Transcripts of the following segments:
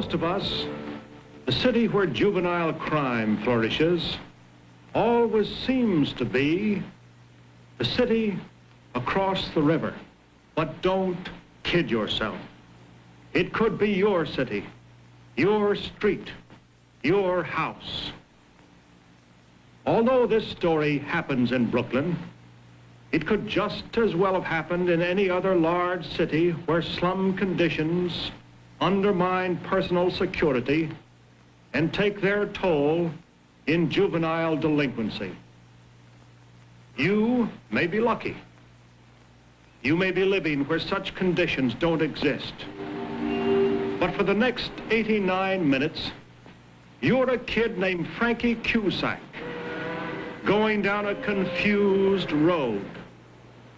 most of us, the city where juvenile crime flourishes always seems to be the city across the river. But don't kid yourself. It could be your city, your street, your house. Although this story happens in Brooklyn, it could just as well have happened in any other large city where slum conditions undermine personal security and take their toll in juvenile delinquency. You may be lucky. You may be living where such conditions don't exist. But for the next 89 minutes, you're a kid named Frankie Cusack, going down a confused road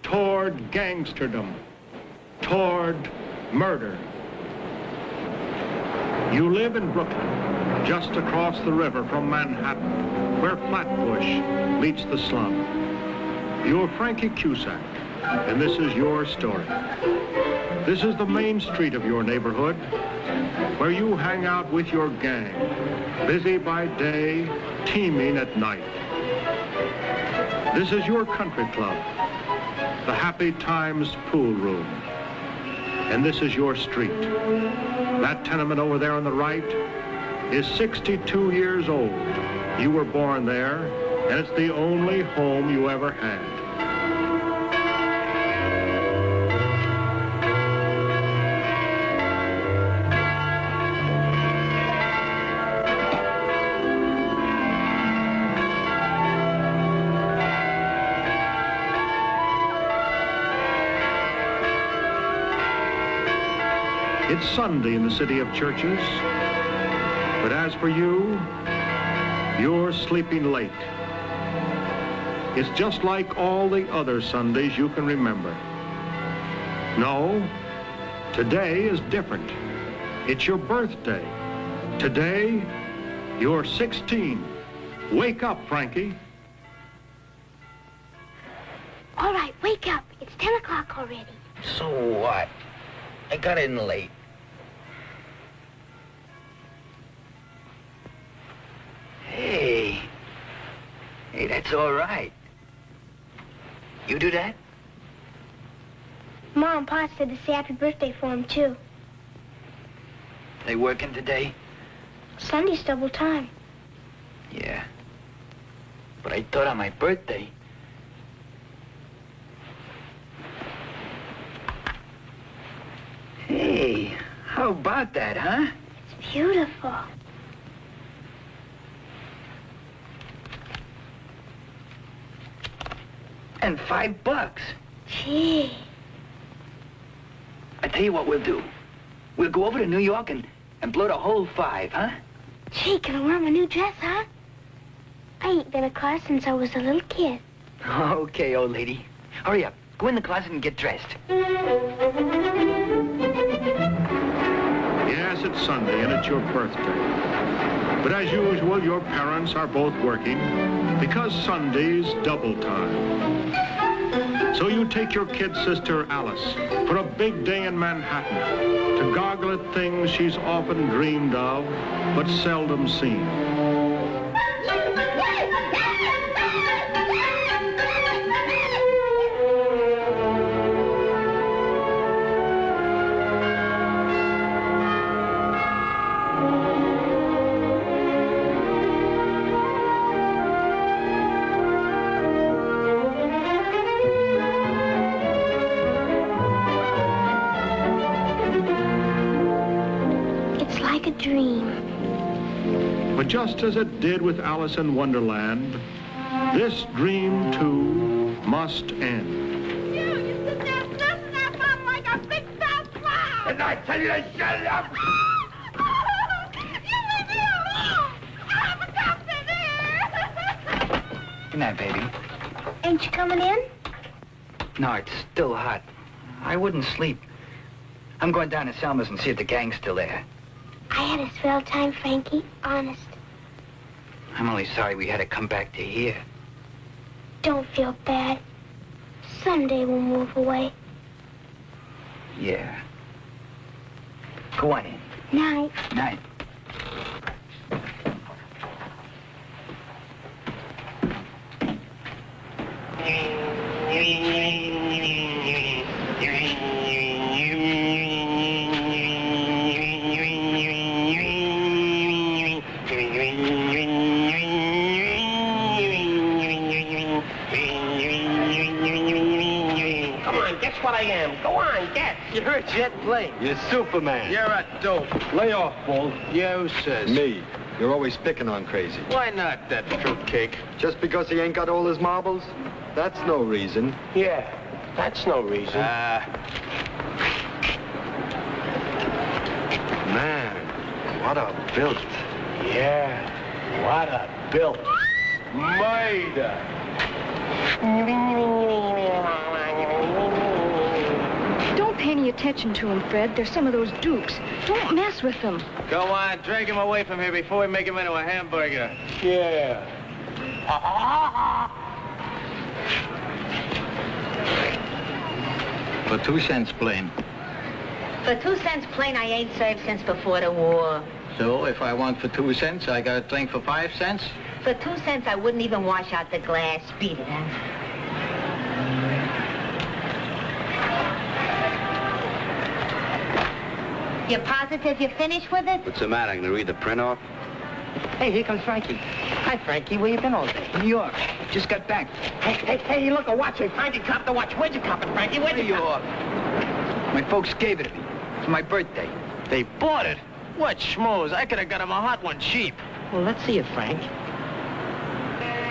toward gangsterdom, toward murder. You live in Brooklyn, just across the river from Manhattan, where Flatbush meets the slum. You're Frankie Cusack, and this is your story. This is the main street of your neighborhood, where you hang out with your gang, busy by day, teeming at night. This is your country club, the Happy Times pool room. And this is your street. That tenement over there on the right is 62 years old. You were born there, and it's the only home you ever had. It's Sunday in the city of churches, but as for you, you're sleeping late. It's just like all the other Sundays you can remember. No, today is different. It's your birthday. Today, you're 16. Wake up, Frankie. All right, wake up. It's 10 o'clock already. So what? I got in late. Hey, that's all right. You do that? Mom and Pa said to say happy birthday for him, too. They working today? Sunday's double time. Yeah. But I thought on my birthday. Hey, how about that, huh? It's beautiful. And $5. Gee. I tell you what we'll do. We'll go over to New York and blow the whole 5, huh? Gee, can I wear my new dress, huh? I ain't been a car since I was a little kid. Okay, old lady. Hurry up. Go in the closet and get dressed. Yes, it's Sunday, and it's your birthday. But as usual, your parents are both working because Sunday's double time. So you take your kid sister, Alice, for a big day in Manhattan to goggle at things she's often dreamed of but seldom seen. But just as it did with Alice in Wonderland, this dream, too, must end. You sit there smashing that bum like a big fat clown! And I tell you to shut up! You leave me alone! I have a cops in here! Good night, baby. Ain't you coming in? No, it's still hot. I wouldn't sleep. I'm going down to Selma's and see if the gang's still there. I had a swell time, Frankie. Honest. I'm only sorry we had to come back to here. Don't feel bad. Someday we'll move away. Yeah. Go on in. Night. Night. Come on, guess what I am. Go on, guess. You're a jet plane. You're Superman. You're a dope. Lay off, Bull. Yeah, who says? Me. You're always picking on Crazy. Why not, that fruitcake? Just because he ain't got all his marbles? That's no reason. Yeah, that's no reason. Man, what a build. Yeah, what a built. Murder. Don't pay any attention to him, Fred. They're some of those dukes. Don't mess with them. Go on, drag him away from here before we make him into a hamburger. Yeah. For 2 cents plain. For 2 cents plain, I ain't served since before the war. So if I want for 2 cents, I got a drink for 5 cents? For 2 cents, I wouldn't even wash out the glass. Beat it, huh? You're positive you're finished with it? What's the matter? I'm gonna read the print off? Hey, here comes Frankie. Hi, Frankie. Where you been all day? New York. Just got back. Hey, look, a watch. Hey, Frankie copped the watch. Where'd you cop it, Frankie? Where'd you cop it? My folks gave it to me for my birthday. They bought it? What schmoes? I could have got him a hot one cheap. Well, let's see it, Frank.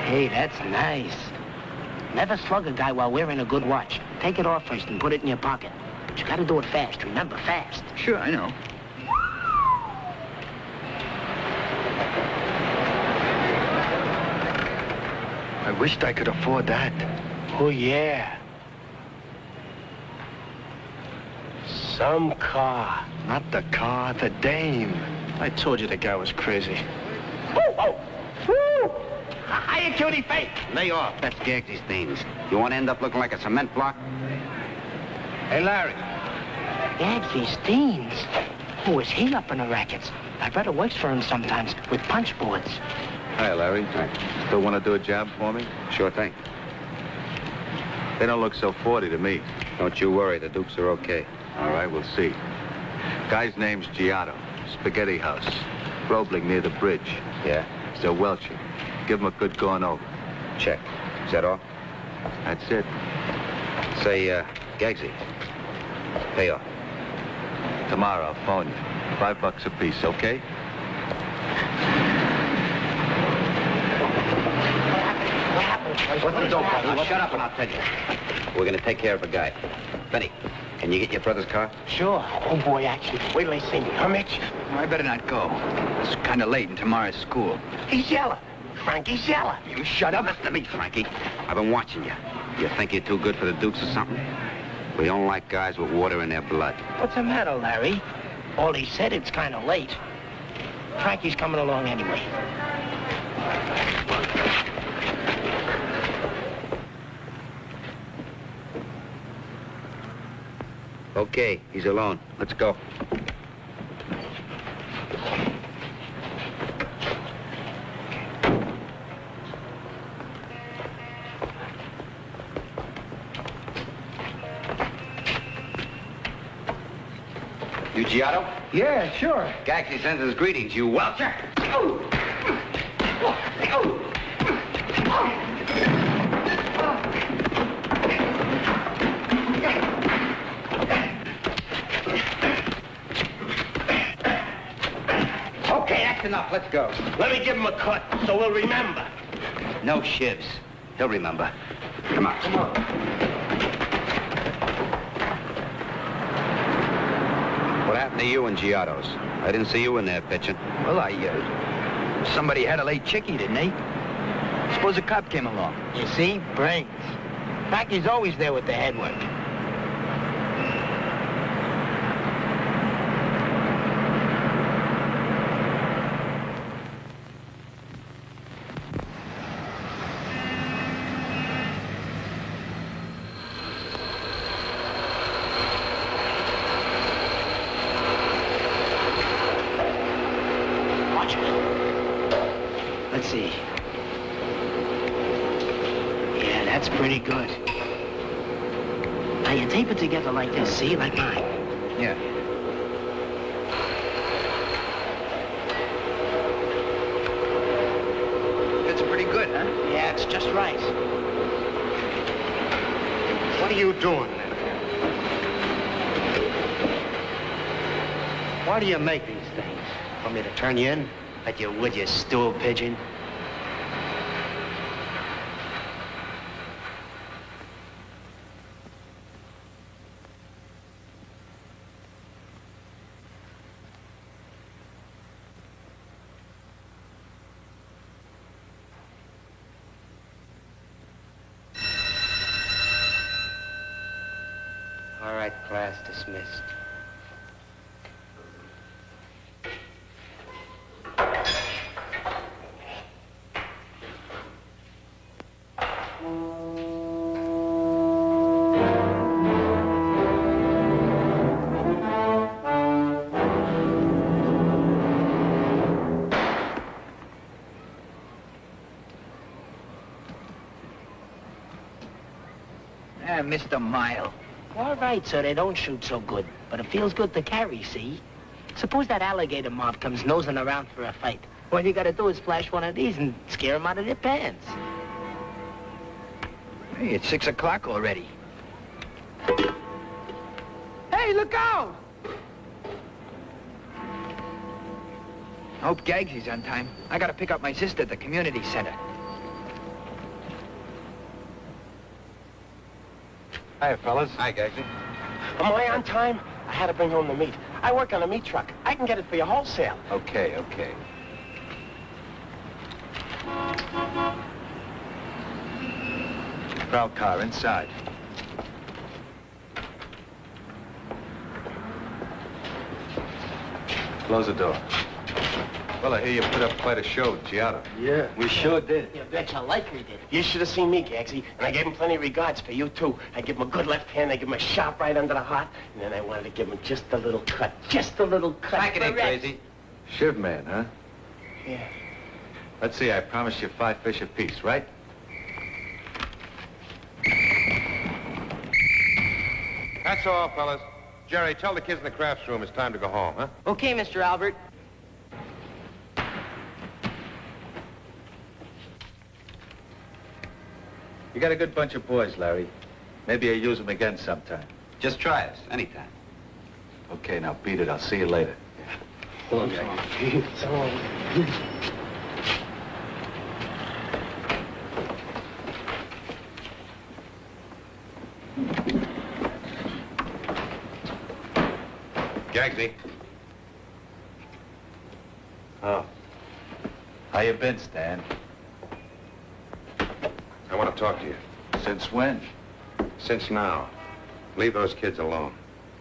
Hey, that's nice. Never slug a guy while wearing a good watch. Take it off first and put it in your pocket. But you gotta do it fast. Remember, fast. Sure, I know. I wished I could afford that. Oh, yeah. Some car. Not the car, the dame. I told you the guy was crazy. Oh! Woo! Hiya, cutie face. Lay off. That's Gagsby's things. You want to end up looking like a cement block? Hey, Larry. Gagsby's Steens. Oh, is he up in the rackets? I bet it works for him sometimes with punch boards. Hi, Larry. Still want to do a job for me? Sure thing. They don't look so 40 to me. Don't you worry. The Dukes are okay. All right, we'll see. Guy's name's Giotto. Spaghetti House. Roebling near the bridge. Yeah? Still welching. Give him a good going over. Check. Is that all? That's it. Say, Gagsby. Pay off. Tomorrow, I'll phone you. $5 a piece, okay? What happened? What's the dope? Shut up and I'll tell you. We're gonna take care of a guy. Benny, can you get your brother's car? Sure. Oh, boy, actually. Wait till they see me. Huh, Mitch? I better not go. It's kind of late in tomorrow's school. He's yellow. Frankie's yellow. You shut up. Listen to me, Frankie. I've been watching you. You think you're too good for the Dukes or something? We don't like guys with water in their blood. What's the matter, Larry? All he said, it's kind of late. Frankie's coming along anyway. Okay, he's alone. Let's go. You Giotto? Yeah, sure. Gagsby sends his greetings, you welcher. Okay, that's enough. Let's go. Let me give him a cut so we'll remember. No shivs. He'll remember. Come on. Come on. What happened to you and Giotto's? I didn't see you in there pitching. Well, somebody had a late chickie, didn't they? Suppose a cop came along. You see? Brains. Frankie's always there with the headwork. That's pretty good. Now you tape it together like this, see? Like mine. Yeah. It's pretty good, huh? Yeah, it's just right. What are you doing? Why do you make these things? Want me to turn you in? Like you would, you stool pigeon. All right, class dismissed. Mr. Mile. All right, so they don't shoot so good, but it feels good to carry, see? Suppose that alligator mob comes nosing around for a fight. All you gotta do is flash one of these and scare them out of their pants. Hey, it's 6 o'clock already. Hey, look out! Hope Gagsy's on time. I gotta pick up my sister at the community center. Hi, fellas. Hi, Gagsy. Am I on time? I had to bring home the meat. I work on a meat truck. I can get it for you wholesale. Okay, okay. Proud car inside. Close the door. Well, I hear you put up quite a show, Giotto. Yeah. We sure did. You betcha like we did. You should have seen me, Gagsy. And I gave him plenty of regards for you, too. I give him a good left hand, I give him a sharp right under the heart, and then I wanted to give him just a little cut. Just a little cut. Back it ain't Correct. crazy. Shiv man, huh? Yeah. Let's see, I promised you 5 fish apiece, right? That's all, fellas. Jerry, tell the kids in the crafts room it's time to go home, huh? Okay, Mr. Albert. You got a good bunch of boys, Larry. Maybe I'll use them again sometime. Just try us, anytime. Okay, now beat it. I'll see you later. Gagsy. Oh. How you been, Stan? I want to talk to you. Since when? Since now. Leave those kids alone.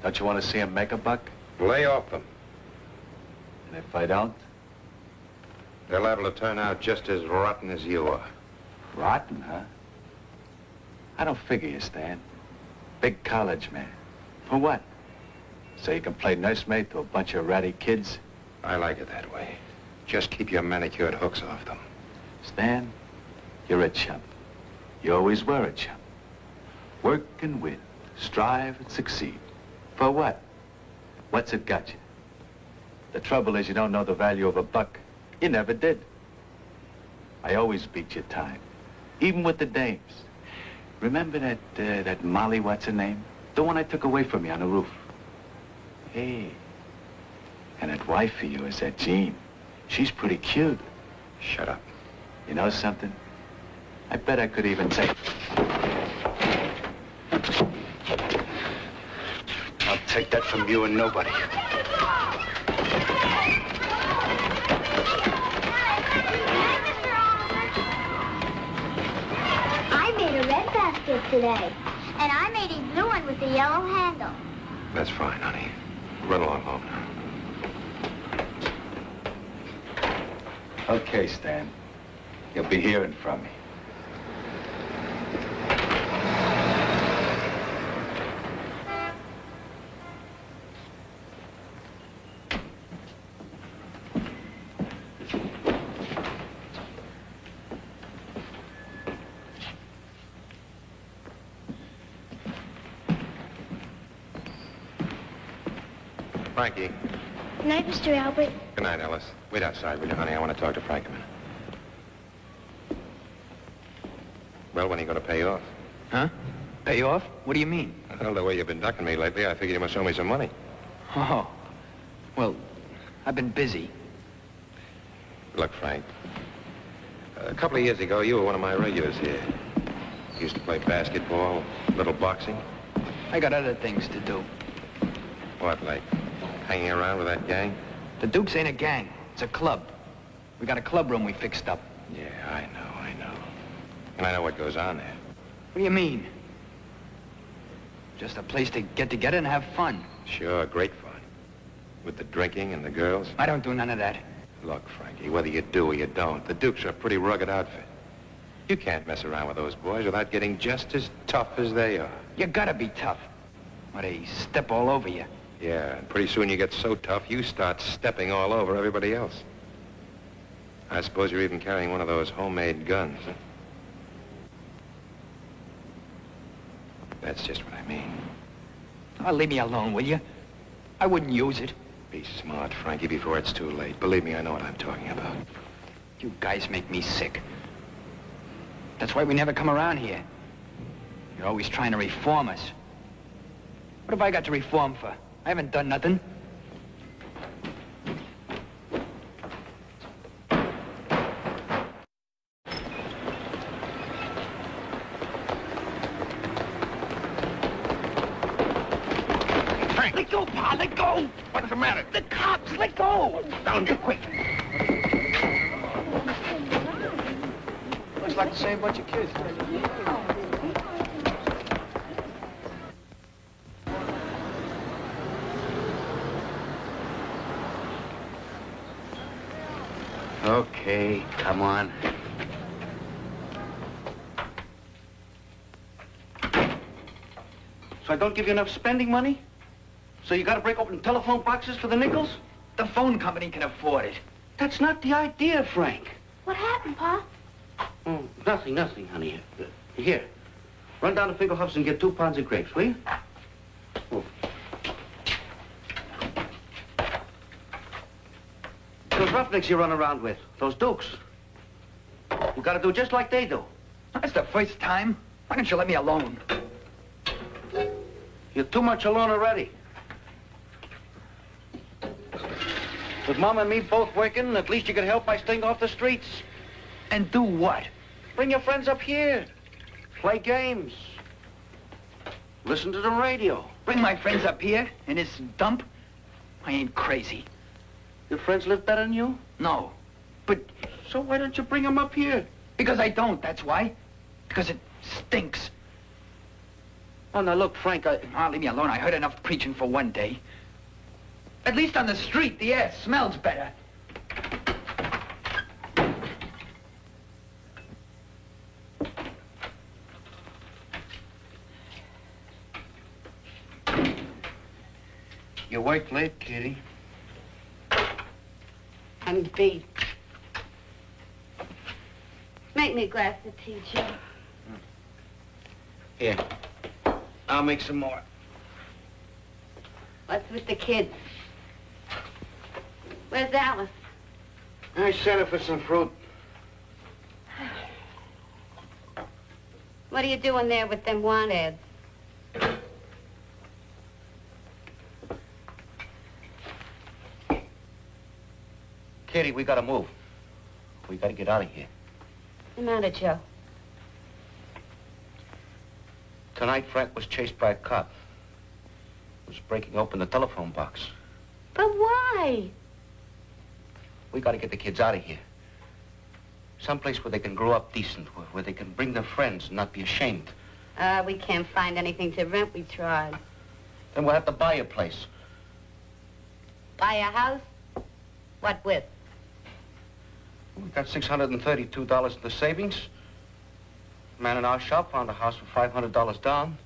Don't you want to see them make a buck? Lay off them. And if I don't? They're liable to turn out just as rotten as you are. Rotten, huh? I don't figure you, Stan. Big college man. For what? So you can play nursemaid to a bunch of ratty kids? I like it that way. Just keep your manicured hooks off them. Stan, you're a chump. You always were a chump. Work and win. Strive and succeed. For what? What's it got you? The trouble is you don't know the value of a buck. You never did. I always beat your time. Even with the dames. Remember that Molly, what's her name? The one I took away from you on the roof. Hey. And that wife of yours, that Jean. She's pretty cute. Shut up. You know something? I bet I could even take... I'll take that from you and nobody. I made a red basket today. And I made a blue one with a yellow handle. That's fine, honey. Run along home now. Okay, Stan. You'll be hearing from me. Frankie. Good night, Mr. Albert. Good night, Alice. Wait outside, will you, honey? I want to talk to Frank a minute. Well, when are you going to pay off? Huh? Pay off? What do you mean? Well, the way you've been ducking me lately, I figured you must owe me some money. Oh. Well, I've been busy. Look, Frank. A couple of years ago, you were one of my regulars here. You used to play basketball, a little boxing. I got other things to do. What, like hanging around with that gang? The Dukes ain't a gang. It's a club. We got a club room we fixed up. Yeah, I know. And I know what goes on there. What do you mean? Just a place to get together and have fun. Sure, great fun. With the drinking and the girls. I don't do none of that. Look, Frankie, whether you do or you don't, the Dukes are a pretty rugged outfit. You can't mess around with those boys without getting just as tough as they are. You gotta be tough. Or they step all over you. Yeah, and pretty soon you get so tough, you start stepping all over everybody else. I suppose you're even carrying one of those homemade guns, huh? That's just what I mean. Oh, leave me alone, will you? I wouldn't use it. Be smart, Frankie, before it's too late. Believe me, I know what I'm talking about. You guys make me sick. That's why we never come around here. You're always trying to reform us. What have I got to reform for? I haven't done nothing. Let go, Pa, let go! What's the matter? The cops, let go! Down, quick. Looks like the same bunch of kids. Okay, come on. So I don't give you enough spending money? So you gotta break open telephone boxes for the nickels? The phone company can afford it. That's not the idea, Frank. What happened, Pa? Oh, nothing, honey. Here, run down to Fingerhoff's and get 2 pounds of grapes, will you? Oh. Those roughnecks you run around with, those Dukes. You gotta do just like they do. That's the first time. Why don't you let me alone? You're too much alone already. With Mom and me both working, at least you could help by staying off the streets. And do what? Bring your friends up here. Play games. Listen to the radio. Bring my friends up here in this dump? I ain't crazy. Your friends live better than you? No. But... So why don't you bring them up here? Because I don't, that's why. Because it stinks. Oh, now look, Frank, Oh, leave me alone. I heard enough preaching for one day. At least on the street, the air smells better. You worked late, Kitty. I'm beat. Make me a glass of tea, Joe. Here. I'll make some more. What's with the kids? Where's Alice? I sent her for some fruit. What are you doing there with them want ads? Kitty, we gotta move. We gotta get out of here. What's the matter, Joe? Tonight, Frank was chased by a cop. He was breaking open the telephone box. But why? We gotta get the kids out of here. Someplace where they can grow up decent, where they can bring their friends and not be ashamed. We can't find anything to rent. We tried. Then we'll have to buy a place. Buy a house? What with? We got $632 in the savings. Man in our shop found a house for $500 down.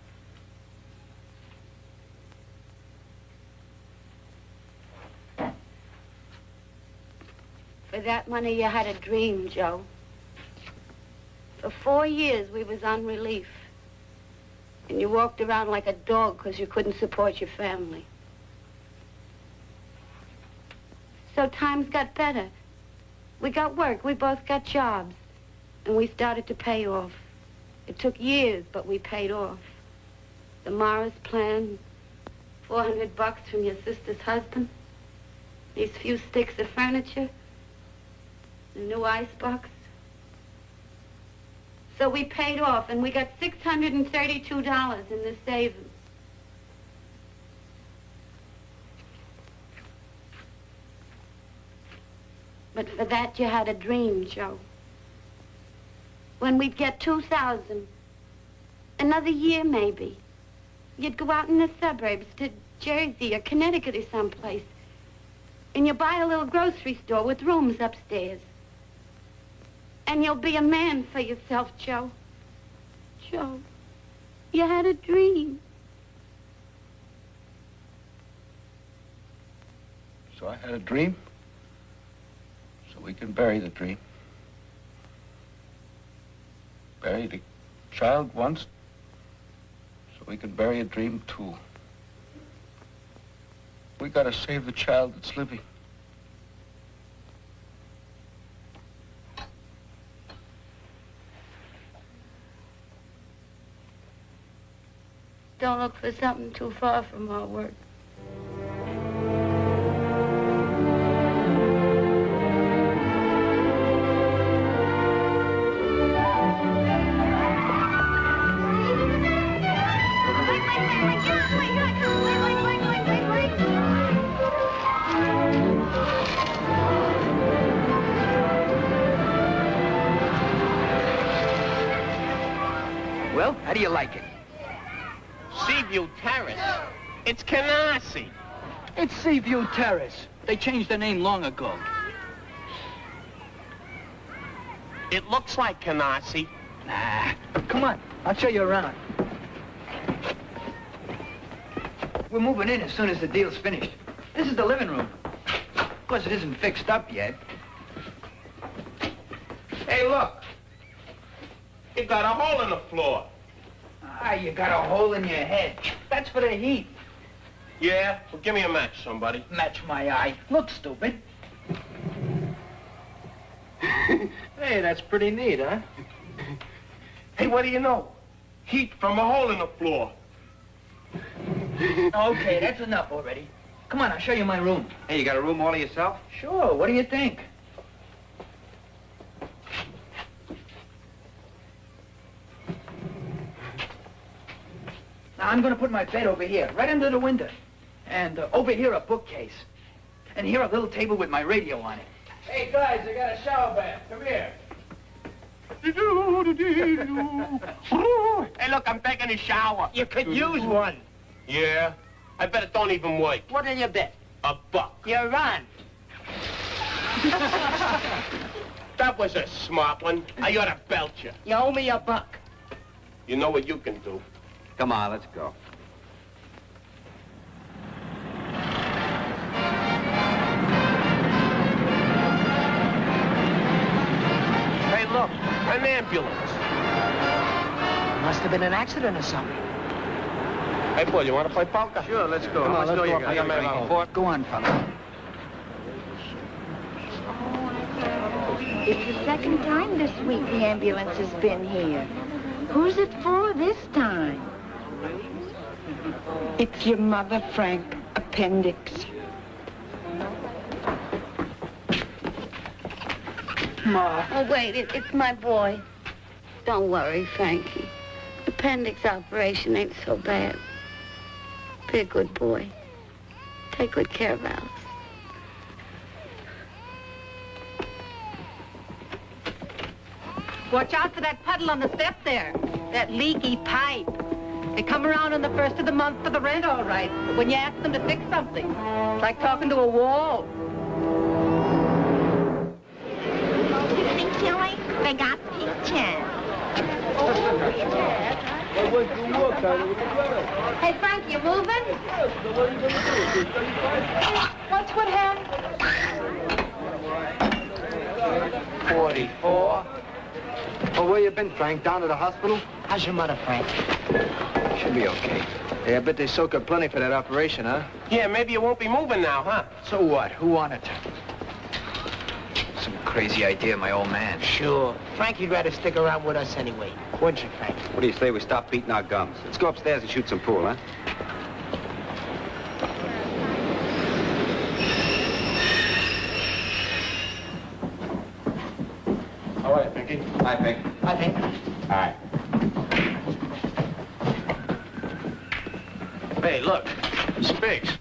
For that money, you had a dream, Joe. For 4 years, we was on relief. And you walked around like a dog because you couldn't support your family. so times got better. We got work. We both got jobs. And we started to pay off. It took years, but we paid off. The Morris plan, $400 from your sister's husband, these few sticks of furniture, the new icebox. So we paid off, and we got $632 in the savings. But for that, you had a dream, Joe. When we'd get 2,000, another year maybe, you'd go out in the suburbs to Jersey or Connecticut or someplace, and you'll buy a little grocery store with rooms upstairs. And you'll be a man for yourself, Joe. Joe, you had a dream. So I had a dream? So we can bury the dream. Buried a child once, so we can bury a dream too. We gotta save the child that's living. Don't look for something too far from our work. Well, how do you like it? Seaview Terrace. It's Canarsie. It's Seaview Terrace. They changed the name long ago. It looks like Canarsie. Nah. Come on, I'll show you around. We're moving in as soon as the deal's finished. This is the living room. Of course, it isn't fixed up yet. Hey, look. You got a hole in the floor. Ah, you got a hole in your head. That's for the heat. Yeah? Well, give me a match, somebody. Match my eye. Look stupid. Hey, that's pretty neat, huh? Hey, what do you know? Heat from a hole in the floor. Okay, that's enough already. Come on, I'll show you my room. Hey, you got a room all to yourself? Sure, what do you think? Now, I'm gonna put my bed over here, right under the window. And over here, a bookcase. And here, a little table with my radio on it. Hey, guys, I got a shower bath. Come here. Hey, look, I'm taking a shower. You could use one. Yeah? I bet it don't even work. What'll you bet? $1. You're on. That was a smart one. I ought to belt you. You owe me $1. You know what you can do. Come on, let's go. Hey, look, an ambulance. Must have been an accident or something. Hey, boy, you want to play poker? Sure, let's go. Come on, let's go. you I got my got? hole. Go on, fella. It's the second time this week the ambulance has been here. Who's it for this time? It's your mother, Frank. Appendix. Ma. Oh, wait, it's my boy. Don't worry, Frankie. Appendix operation ain't so bad. Be a good boy. Take good care of Alice. Watch out for that puddle on the step there. That leaky pipe. They come around on the first of the month for the rent, all right. But when you ask them to fix something, it's like talking to a wall. Big Tilly, they got pictures. Hey, Frank, you moving? What's what happened? 44. Oh, where you been, Frank? Down to the hospital? How's your mother, Frank? Should be okay. Hey, I bet they soak her plenty for that operation, huh? Yeah, maybe you won't be moving now, huh? So what? Who wanted to? crazy idea, my old man. Sure. Frankie'd rather stick around with us anyway. Wouldn't you, Frank? What do you say we stop beating our gums? Let's go upstairs and shoot some pool, huh? All right, Pinky. Hi, Pink. Hi, Pink. All right. Hey, look. Spiggs.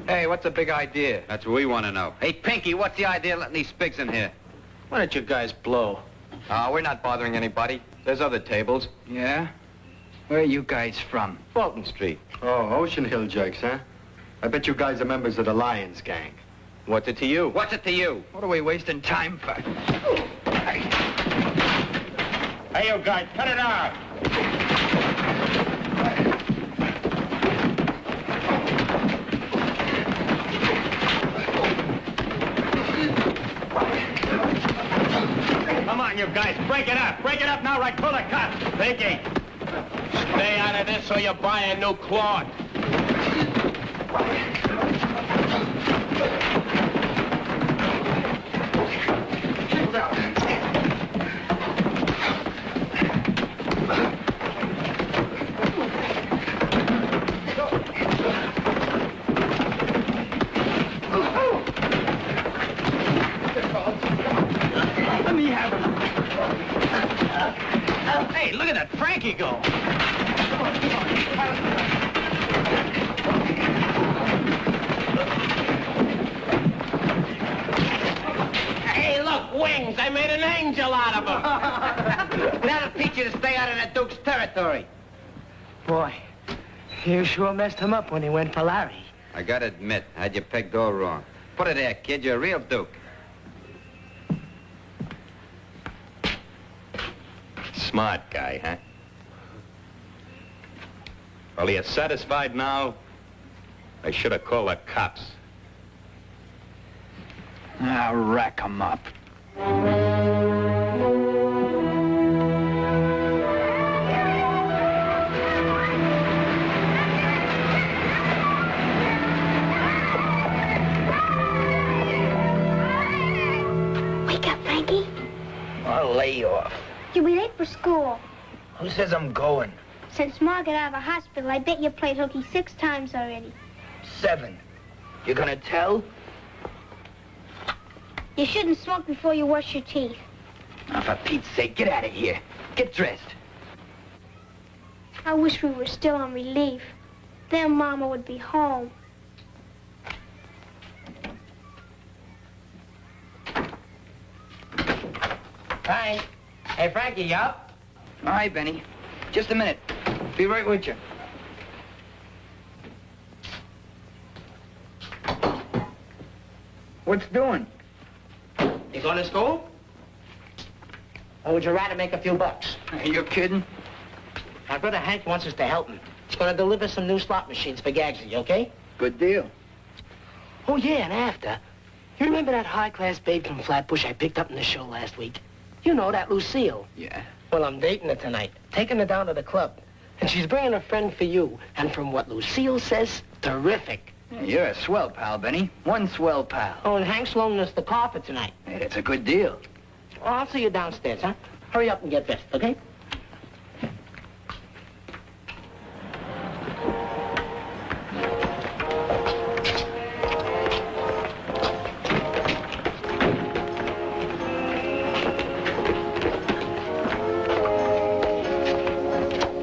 Hey, what's the big idea? That's what we want to know. Hey, Pinky, what's the idea of letting these Spigs in here? Why don't you guys blow? We're not bothering anybody. There's other tables. Yeah? Where are you guys from? Fulton Street. Oh, Ocean Hill jerks, huh? I bet you guys are members of the Lions gang. What's it to you? What's it to you? What are we wasting time for? Hey, you guys, cut it out. Come on, you guys, break it up. Break it up now, right? Pull the cops. Pinky, stay out of this or you buy a new cloth. Let me have him. Hey, look at that Frankie go. Hey, look, wings. I made an angel out of them. That'll teach you to stay out of the Duke's territory. Boy, you sure messed him up when he went for Larry. I gotta admit, I had you pegged all wrong. Put it there, kid. You're a real Duke. Smart guy, huh? Well, are you satisfied now? I should have called the cops. I'll rack 'em up. Wake up, Frankie. I'll lay you off. You'll be late for school. Who says I'm going? Since Ma got out of the hospital, I bet you played hooky 6 times already. 7. You gonna tell? You shouldn't smoke before you wash your teeth. Now, for Pete's sake, get out of here. Get dressed. I wish we were still on relief. Then Mama would be home. Frank. Hey, Frankie, you up? All right, Benny. Just a minute. Be right with you. What's doing? You going to school? Or would you rather make a few bucks? You're kidding? My brother Hank wants us to help him. He's going to deliver some new slot machines for Gagsy, okay? Good deal. Oh, yeah, and after, you remember that high-class babe from Flatbush I picked up in the show last week? You know, that Lucille. Yeah. Well, I'm dating her tonight, taking her down to the club. And she's bringing a friend for you. And from what Lucille says, terrific. Yeah, you're a swell pal, Benny. One swell pal. Oh, and Hank's loaning us the car for tonight. Hey, that's a good deal. Well, I'll see you downstairs, huh? Hurry up and get dressed, okay?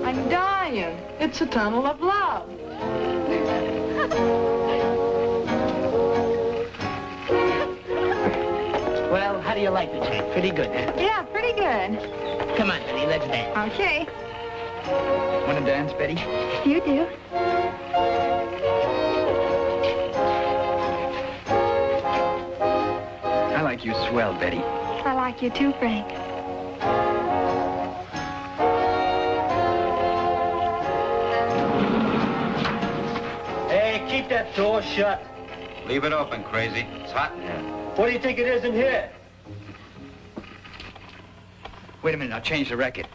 I'm dying. It's a tunnel of love. Well, how do you like the Jane? Pretty good, huh? Yeah, pretty good. Come on, Betty, let's dance. Okay. Want to dance, Betty? You do. I like you swell, Betty. I like you too, Frank. Hey, keep that door shut. Leave it open, Crazy. It's hot in here. What do you think it is in here? Wait a minute, I'll change the record.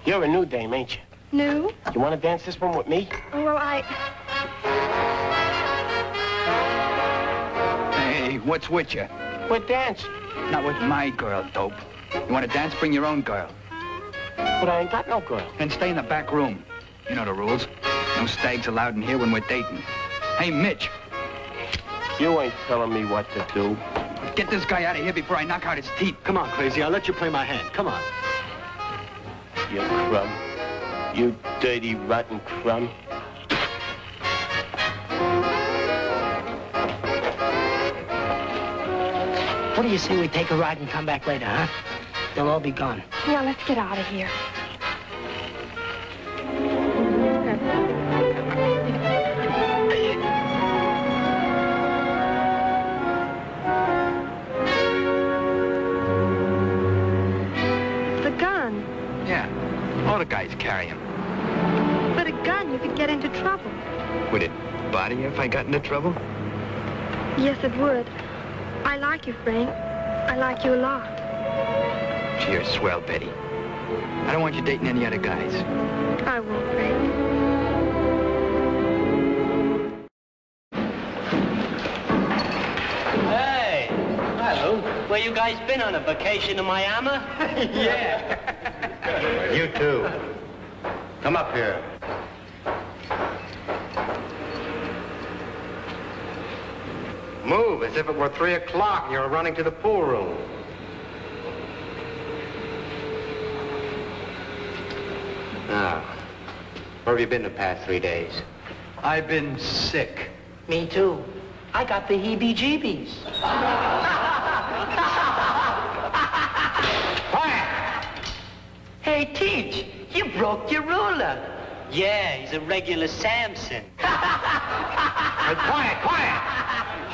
You're a new dame, ain't you? New? You want to dance this one with me? Oh, well, Hey, what's with you? We're dancing. Not with my girl, dope. You want to dance? Bring your own girl. But I ain't got no girl. Then stay in the back room. You know the rules. No stags allowed in here when we're dating. Hey, Mitch. You ain't telling me what to do. Get this guy out of here before I knock out his teeth. Come on, Crazy. I'll let you play my hand. Come on. You crumb. You dirty, rotten crumb. What do you say we take a ride and come back later, huh? They'll all be gone. yeah, let's get out of here. The gun. Yeah, all the guys carry him. But a gun, you could get into trouble. Would it bother you if I got into trouble? Yes, it would. I like you, Frank. I like you a lot. Gee, you're swell, Betty. I don't want you dating any other guys. I won't, Frank. Hey, hello. Where you guys been on a vacation to Miami? Yeah. You too. Come up here. Move as if it were 3 o'clock and you were running to the pool room. Now, where have you been the past 3 days? I've been sick. Me too. I got the heebie-jeebies. Hey, Teach, you broke your ruler. Yeah, he's a regular Samson. Hey, quiet!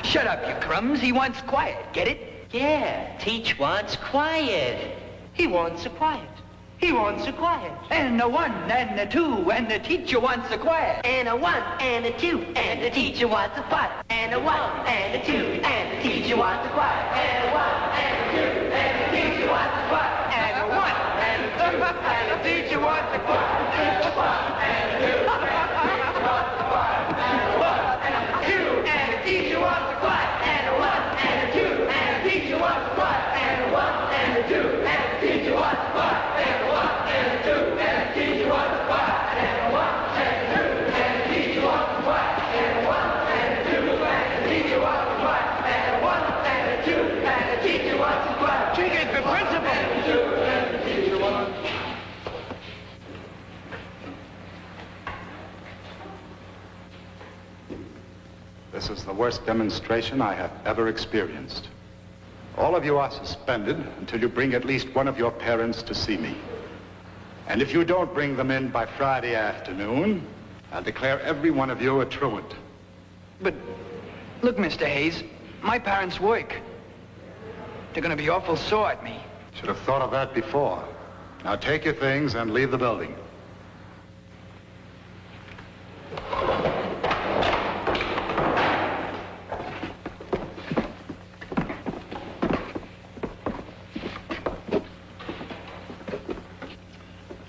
Shut up, you crumbs. He wants quiet. Get it? Yeah, Teach wants quiet. He wants a quiet. He wants a quiet. And a 1, and a 2, and the teacher wants a quiet. And a 1, and a 2, and the teacher wants a quiet. And a 1, and a 2, and the teacher wants a quiet. And a 1, and a 2, and the teacher wants a quiet. And a 1, and a 2, and the teacher wants a quiet. And a 1, and a 2, and the teacher wants a quiet. And a 1, and a 2, and the teacher wants a quiet. And a 1, and a 2, and the teacher wants a quiet. And a 1, and a 2, and the teacher wants a quiet. And a 1, and a 2, and the teacher wants a quiet. And a 1, and a 2, and the teacher wants a quiet. And a 1, and a 2, and the teacher wants a quiet. And a 1, and a 2, and the teacher wants a quiet. She gets the principal. And a 2, and the teacher wants a quiet. This is the worst demonstration I have ever experienced. All of you are suspended until you bring at least one of your parents to see me. And if you don't bring them in by Friday afternoon, I'll declare every one of you a truant. But, look, Mr. Hayes, my parents work. They're gonna be awful sore at me. Should have thought of that before. Now take your things and leave the building.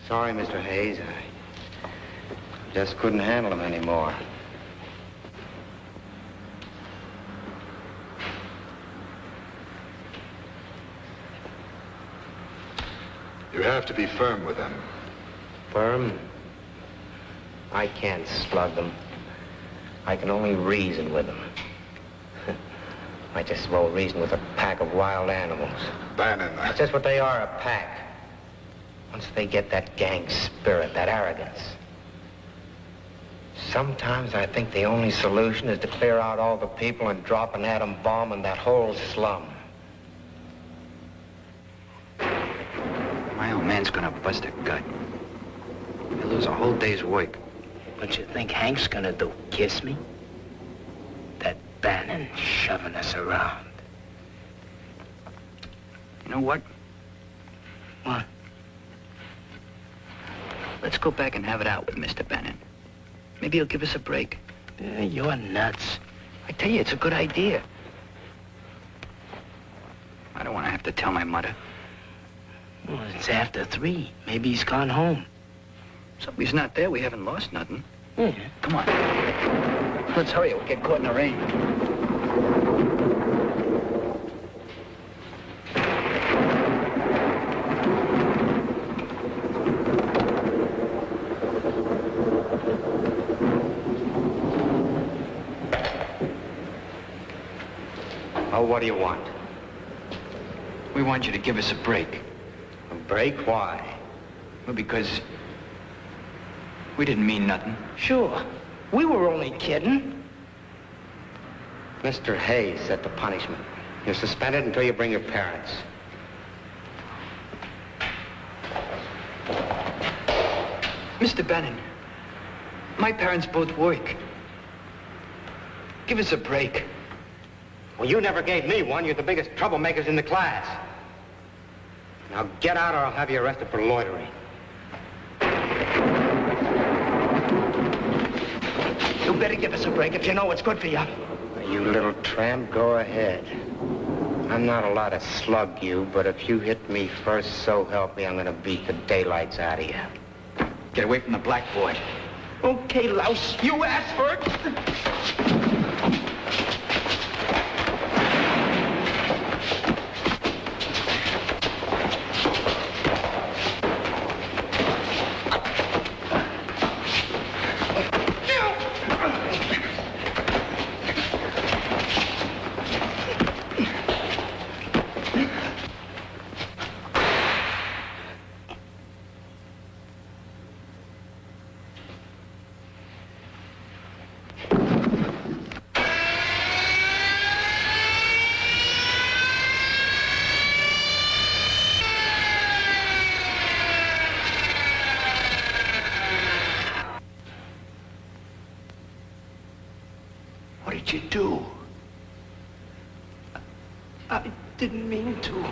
Sorry, Mr. Hayes. I just couldn't handle him anymore. You have to be firm with them. Firm? I can't slug them. I can only reason with them. I just as well reason with a pack of wild animals. Bannon. That's just what they are, a pack. Once they get that gang spirit, that arrogance. Sometimes I think the only solution is to clear out all the people and drop an atom bomb in that whole slum. My old man's gonna bust a gut. He'll lose a whole day's work. What you think Hank's gonna do? Kiss me? That Bannon shoving us around. You know what? What? Let's go back and have it out with Mr. Bannon. Maybe he'll give us a break. You're nuts. I tell you, it's a good idea. I don't want to have to tell my mother. Well, it's after 3. Maybe he's gone home. So if he's not there, we haven't lost nothing. Yeah. Come on. Let's hurry. We'll get caught in the rain. Oh, what do you want? We want you to give us a break. A break? Why? Well, because we didn't mean nothing. Sure. We were only kidding. Mr. Hayes set the punishment. You're suspended until you bring your parents. Mr. Bannon, my parents both work. Give us a break. Well, you never gave me one. You're the biggest troublemakers in the class. Now get out or I'll have you arrested for loitering. You better give us a break if you know what's good for you. You little tramp, go ahead. I'm not allowed to slug you, but if you hit me first, so help me, I'm gonna beat the daylights out of you. Get away from the blackboard. Okay, louse. You asked for it. What did you do? I didn't mean to.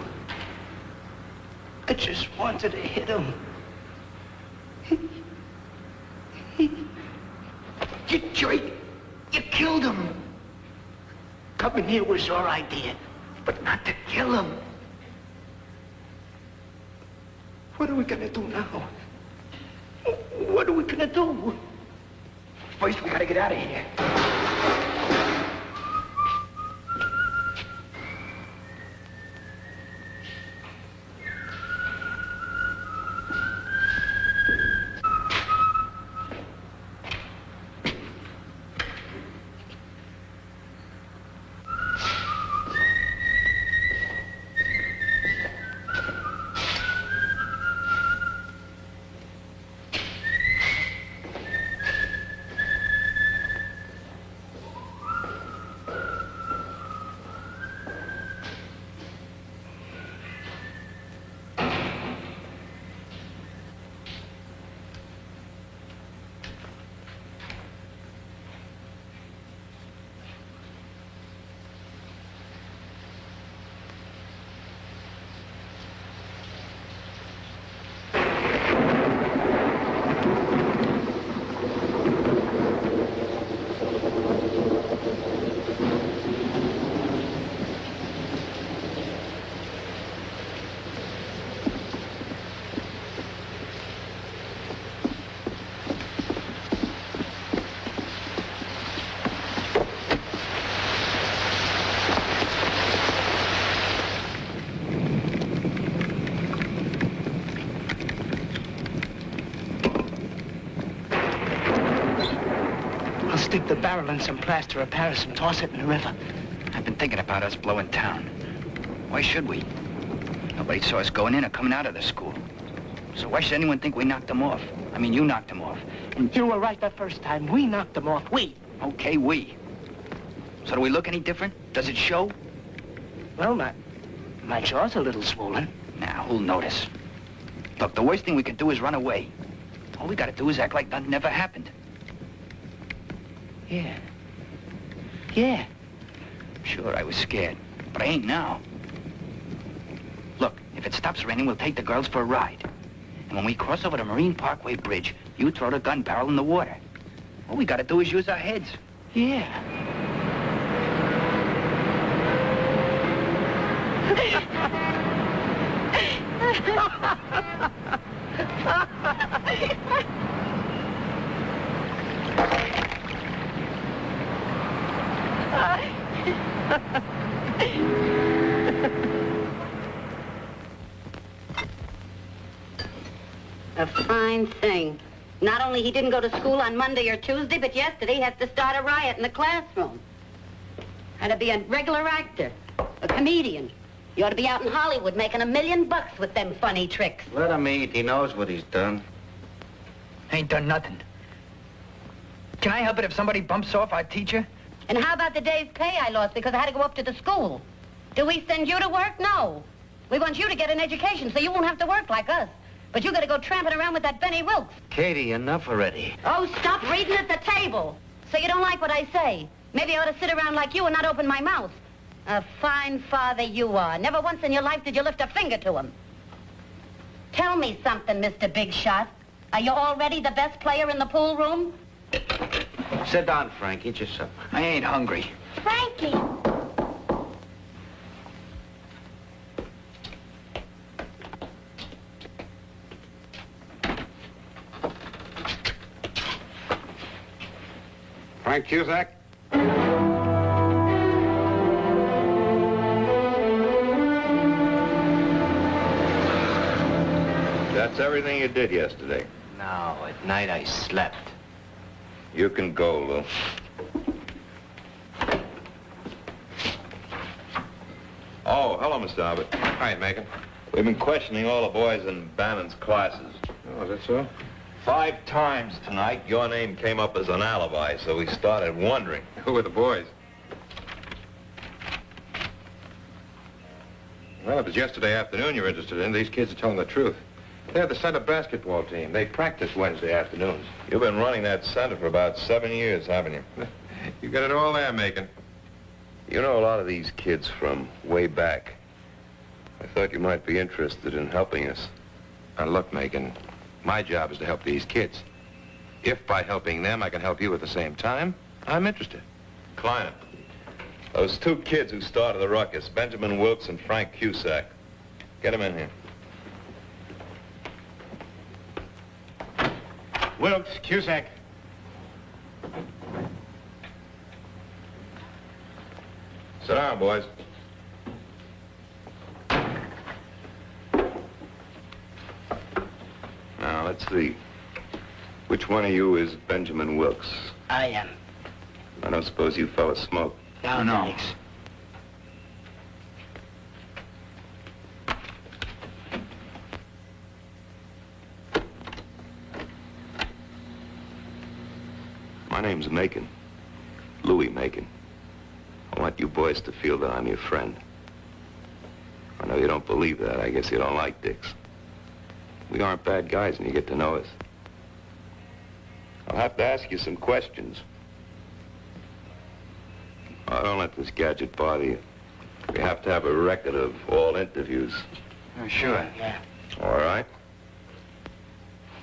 I just wanted to hit him. You jerk! You killed him! Coming here was your idea, but not to kill him. What are we gonna do now? What are we gonna do? First, we gotta get out of here. Stick the barrel in some plaster of Paris and toss it in the river. I've been thinking about us blowing town. Why should we? Nobody saw us going in or coming out of the school. So why should anyone think we knocked them off? I mean, you knocked them off. And you were right the first time. We knocked them off. We. Okay, we. So do we look any different? Does it show? Well, my jaw's a little swollen. Now, who'll notice? Look, the worst thing we could do is run away. All we gotta do is act like nothing ever happened. Yeah. Yeah. Sure, I was scared, but I ain't now. Look, if it stops raining, we'll take the girls for a ride. And when we cross over the Marine Parkway Bridge, you throw the gun barrel in the water. All we gotta do is use our heads. Yeah. A fine thing. Not only he didn't go to school on Monday or Tuesday, but yesterday he has to start a riot in the classroom. Had to be a regular actor, a comedian. You ought to be out in Hollywood making $1 million with them funny tricks. Let him eat. He knows what he's done. Ain't done nothing. Can I help it if somebody bumps off our teacher? And how about the day's pay I lost because I had to go up to the school? Do we send you to work? No. We want you to get an education so you won't have to work like us. But you gotta go tramping around with that Benny Wilkes. Katie, enough already. Oh, stop reading at the table. So you don't like what I say. Maybe I ought to sit around like you and not open my mouth. A fine father you are. Never once in your life did you lift a finger to him. Tell me something, Mr. Big Shot. Are you already the best player in the pool room? Sit down, Frank. Eat your supper. I ain't hungry. Frankie. Frank Cusack? That's everything you did yesterday. No, at night I slept. You can go, Lou. Oh, hello, Mr. Abbott. Hi, Macon. We've been questioning all the boys in Bannon's classes. Oh, is that so? 5 times tonight, your name came up as an alibi, so we started wondering. Who were the boys? Well, if it's yesterday afternoon you're interested in, these kids are telling the truth. They're the center basketball team. They practice Wednesday afternoons. You've been running that center for about 7 years, haven't you? You got it all there, Macon. You know a lot of these kids from way back. I thought you might be interested in helping us. Now, look, Macon, my job is to help these kids. If by helping them I can help you at the same time, I'm interested. Kleiner, those 2 kids who started the ruckus, Benjamin Wilkes and Frank Cusack. Get them in here. Wilkes, Cusack. Sit down, boys. Now, let's see. Which one of you is Benjamin Wilkes? I am. I don't suppose you fellas smoke. No, thanks. My name's Macon. Louis Macon. I want you boys to feel that I'm your friend. I know you don't believe that. I guess you don't like dicks. We aren't bad guys when you get to know us. I'll have to ask you some questions. Oh, don't let this gadget bother you. We have to have a record of all interviews. Oh, sure. Yeah. All right?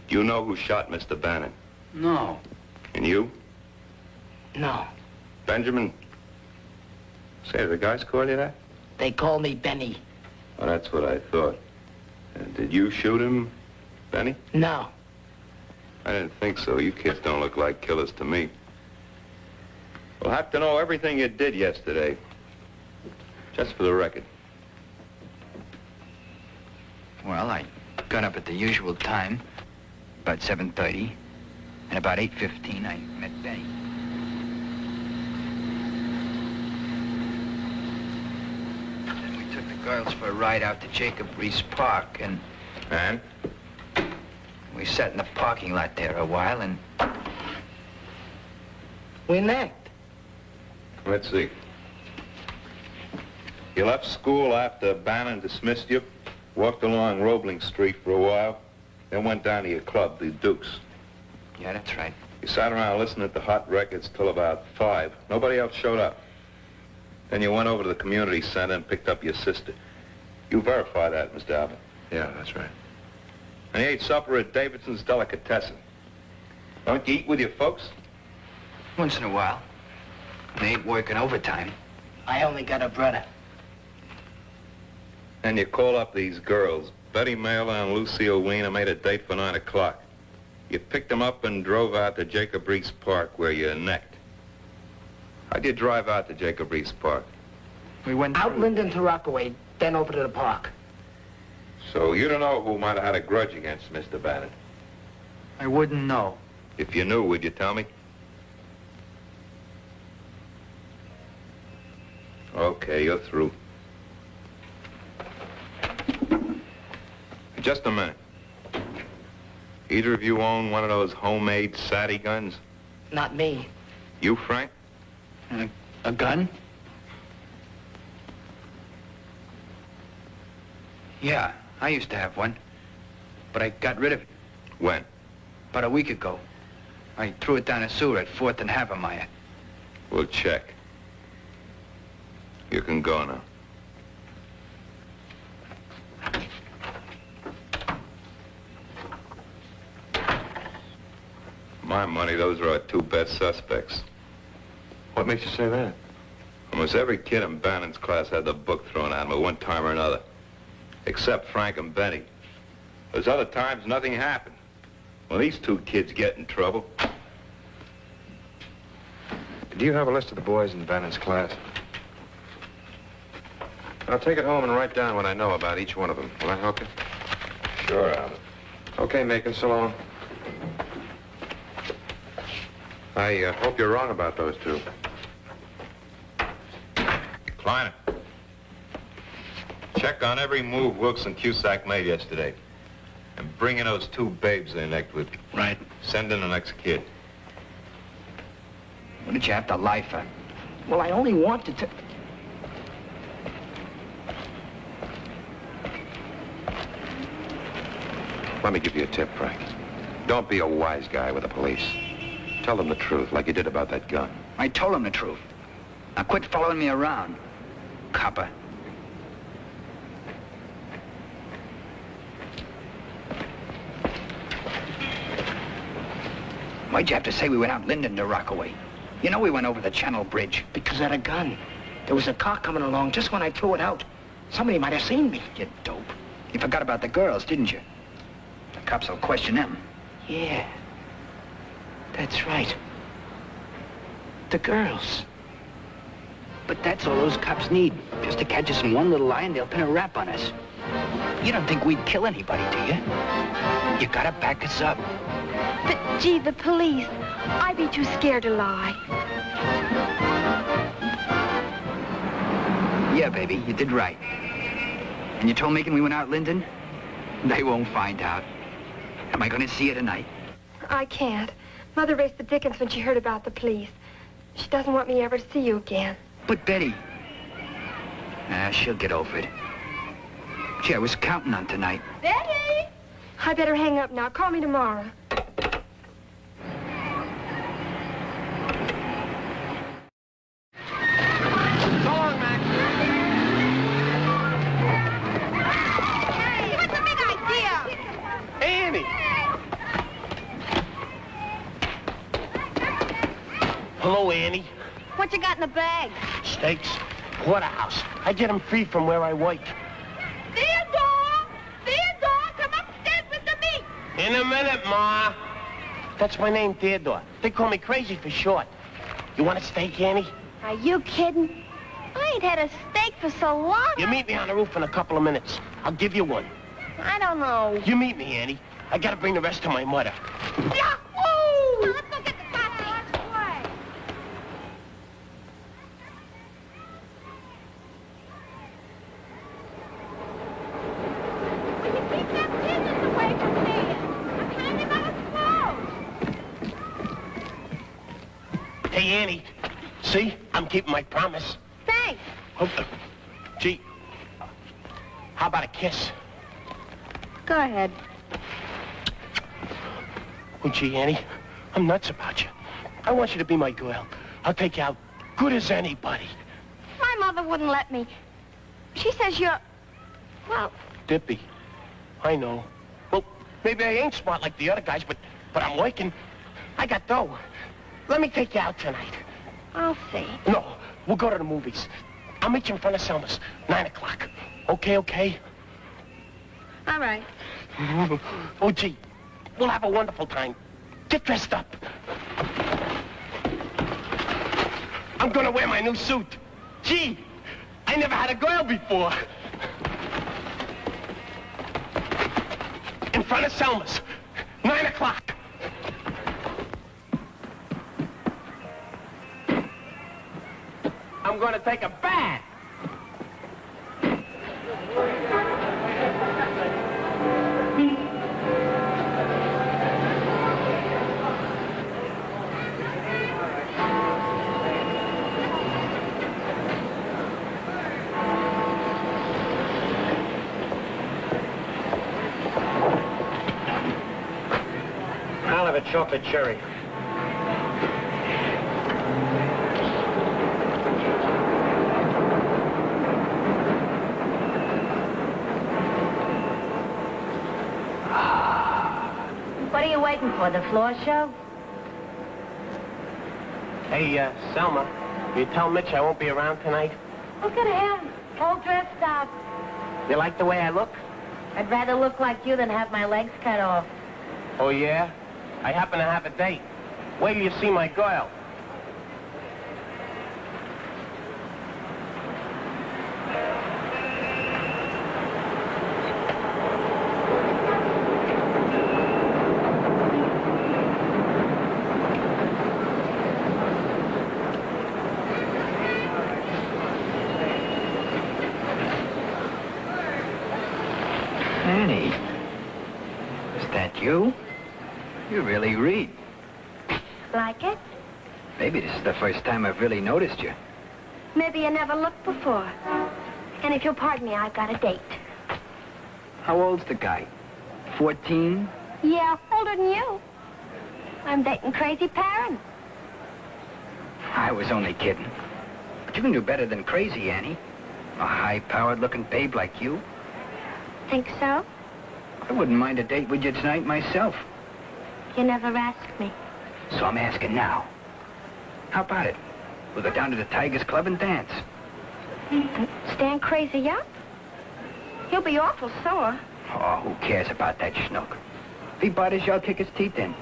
Do you know who shot Mr. Bannon? No. And you? No. Benjamin? Say, the guys call you that? They call me Benny. Well, that's what I thought. Did you shoot him, Benny? No. I didn't think so. You kids don't look like killers to me. We'll have to know everything you did yesterday. Just for the record. Well, I got up at the usual time, about 7:30, and about 8:15 I met Benny. Then we took the girls for a ride out to Jacob Reese Park, and we sat in the parking lot there a while, and we necked. Let's see. You left school after Bannon dismissed you, walked along Roebling Street for a while, then went down to your club, the Dukes. Yeah, that's right. You sat around listening to hot records till about 5. Nobody else showed up. Then you went over to the community center and picked up your sister. You verify that, Mr. Abbott. Yeah, that's right. And you ate supper at Davidson's Delicatessen. Don't you eat with your folks? Once in a while. They ain't working overtime. I only got a brother. And you call up these girls. Betty Mailer and Lucille Weiner made a date for 9 o'clock. You picked them up and drove out to Jacob Reese Park where you necked. How'd you drive out to Jacob Reese Park? We went out Linden to Rockaway, then over to the park. So you don't know who might have had a grudge against Mr. Bannon? I wouldn't know. If you knew, would you tell me? Okay, you're through. Just a minute. Either of you own one of those homemade Saddie guns? Not me. You, Frank? A gun? Yeah, I used to have one. But I got rid of it. When? About a week ago. I threw it down a sewer at 4th and Havermeyer. We'll check. You can go now. My money, those are our two best suspects. What makes you say that? Almost every kid in Bannon's class had the book thrown at him at one time or another. Except Frank and Benny. Those other times, nothing happened. Well, these two kids get in trouble. Do you have a list of the boys in Bannon's class? I'll take it home and write down what I know about each one of them. Will that help you? Sure, Albert. Okay, Macon, so long. I hope you're wrong about those two. Kleiner. Check on every move Wilkes and Cusack made yesterday. And bring in those two babes they necked with. Right. Send in the next kid. What did you have to lie for? Well, I only wanted to... Let me give you a tip, Frank. Don't be a wise guy with the police. Tell them the truth, like you did about that gun. I told him the truth. Now quit following me around, copper. Why'd you have to say we went out Linden to Rockaway? You know we went over the Channel Bridge. Because of the gun. There was a car coming along just when I threw it out. Somebody might have seen me. You dope. You forgot about the girls, didn't you? The cops will question them. Yeah. That's right. The girls. But that's all those cops need. Just to catch us in one little lie and they'll pin a rap on us. You don't think we'd kill anybody, do you? You gotta back us up. But, gee, the police. I'd be too scared to lie. Yeah, baby, you did right. And you told Macon we went out Linden? They won't find out. Am I gonna see you tonight? I can't. Mother raced the dickens when she heard about the police. She doesn't want me ever to see you again. But Betty... she'll get over it. Gee, I was counting on tonight. Betty! I better hang up now. Call me tomorrow. So long, Max. Hey, what's the big idea? Hey, Annie. Hello, Annie. What you got in the bag? Steaks, porterhouse. I get them free from where I work. Theodore! Theodore, come upstairs with the meat! In a minute, Ma. That's my name, Theodore. They call me Crazy for short. You want a steak, Annie? Are you kidding? I ain't had a steak for so long. You meet me on the roof in a couple of minutes. I'll give you one. I don't know. You meet me, Annie. I gotta bring the rest to my mother. Yahoo! Now, let's go get the coffee. Will you keep them pigeons away from here? I'm climbing on a clothes. Hey, Annie. See? I'm keeping my promise. Thanks. Oh, gee. How about a kiss? Go ahead. Oh, gee, Annie. I'm nuts about you. I want you to be my girl. I'll take you out good as anybody. My mother wouldn't let me. She says you're... Well, Dippy. I know. Well, maybe I ain't smart like the other guys, but I'm working. I got dough. let me take you out tonight. I'll see. No, we'll go to the movies. I'll meet you in front of Selma's, 9 o'clock. Okay, okay? All right. Oh, gee, we'll have a wonderful time. Get dressed up. I'm gonna wear my new suit. Gee, I never had a girl before. In front of Selma's, 9 o'clock. I'm gonna take a bath. I'll have a chocolate cherry. What are you waiting for, the floor show? Hey, Selma, you tell Mitch I won't be around tonight? Look at him, all dressed up. You like the way I look? I'd rather look like you than have my legs cut off. Oh, yeah? I happen to have a date. Wait till you see my girl. Annie, is that you? You really read. Like it? Maybe this is the first time I've really noticed you. Maybe you never looked before. And if you'll pardon me, I've got a date. How old's the guy? 14? Yeah, older than you. I'm dating Crazy Perrin. I was only kidding. But you can do better than Crazy, Annie. A high-powered looking babe like you. Think so? I wouldn't mind a date with you tonight myself. You never asked me. So I'm asking now. How about it? We'll go down to the Tigers Club and dance. Stand Crazy up? He'll be awful sore. Oh, who cares about that schnook? If he bothers you, I'll kick his teeth in.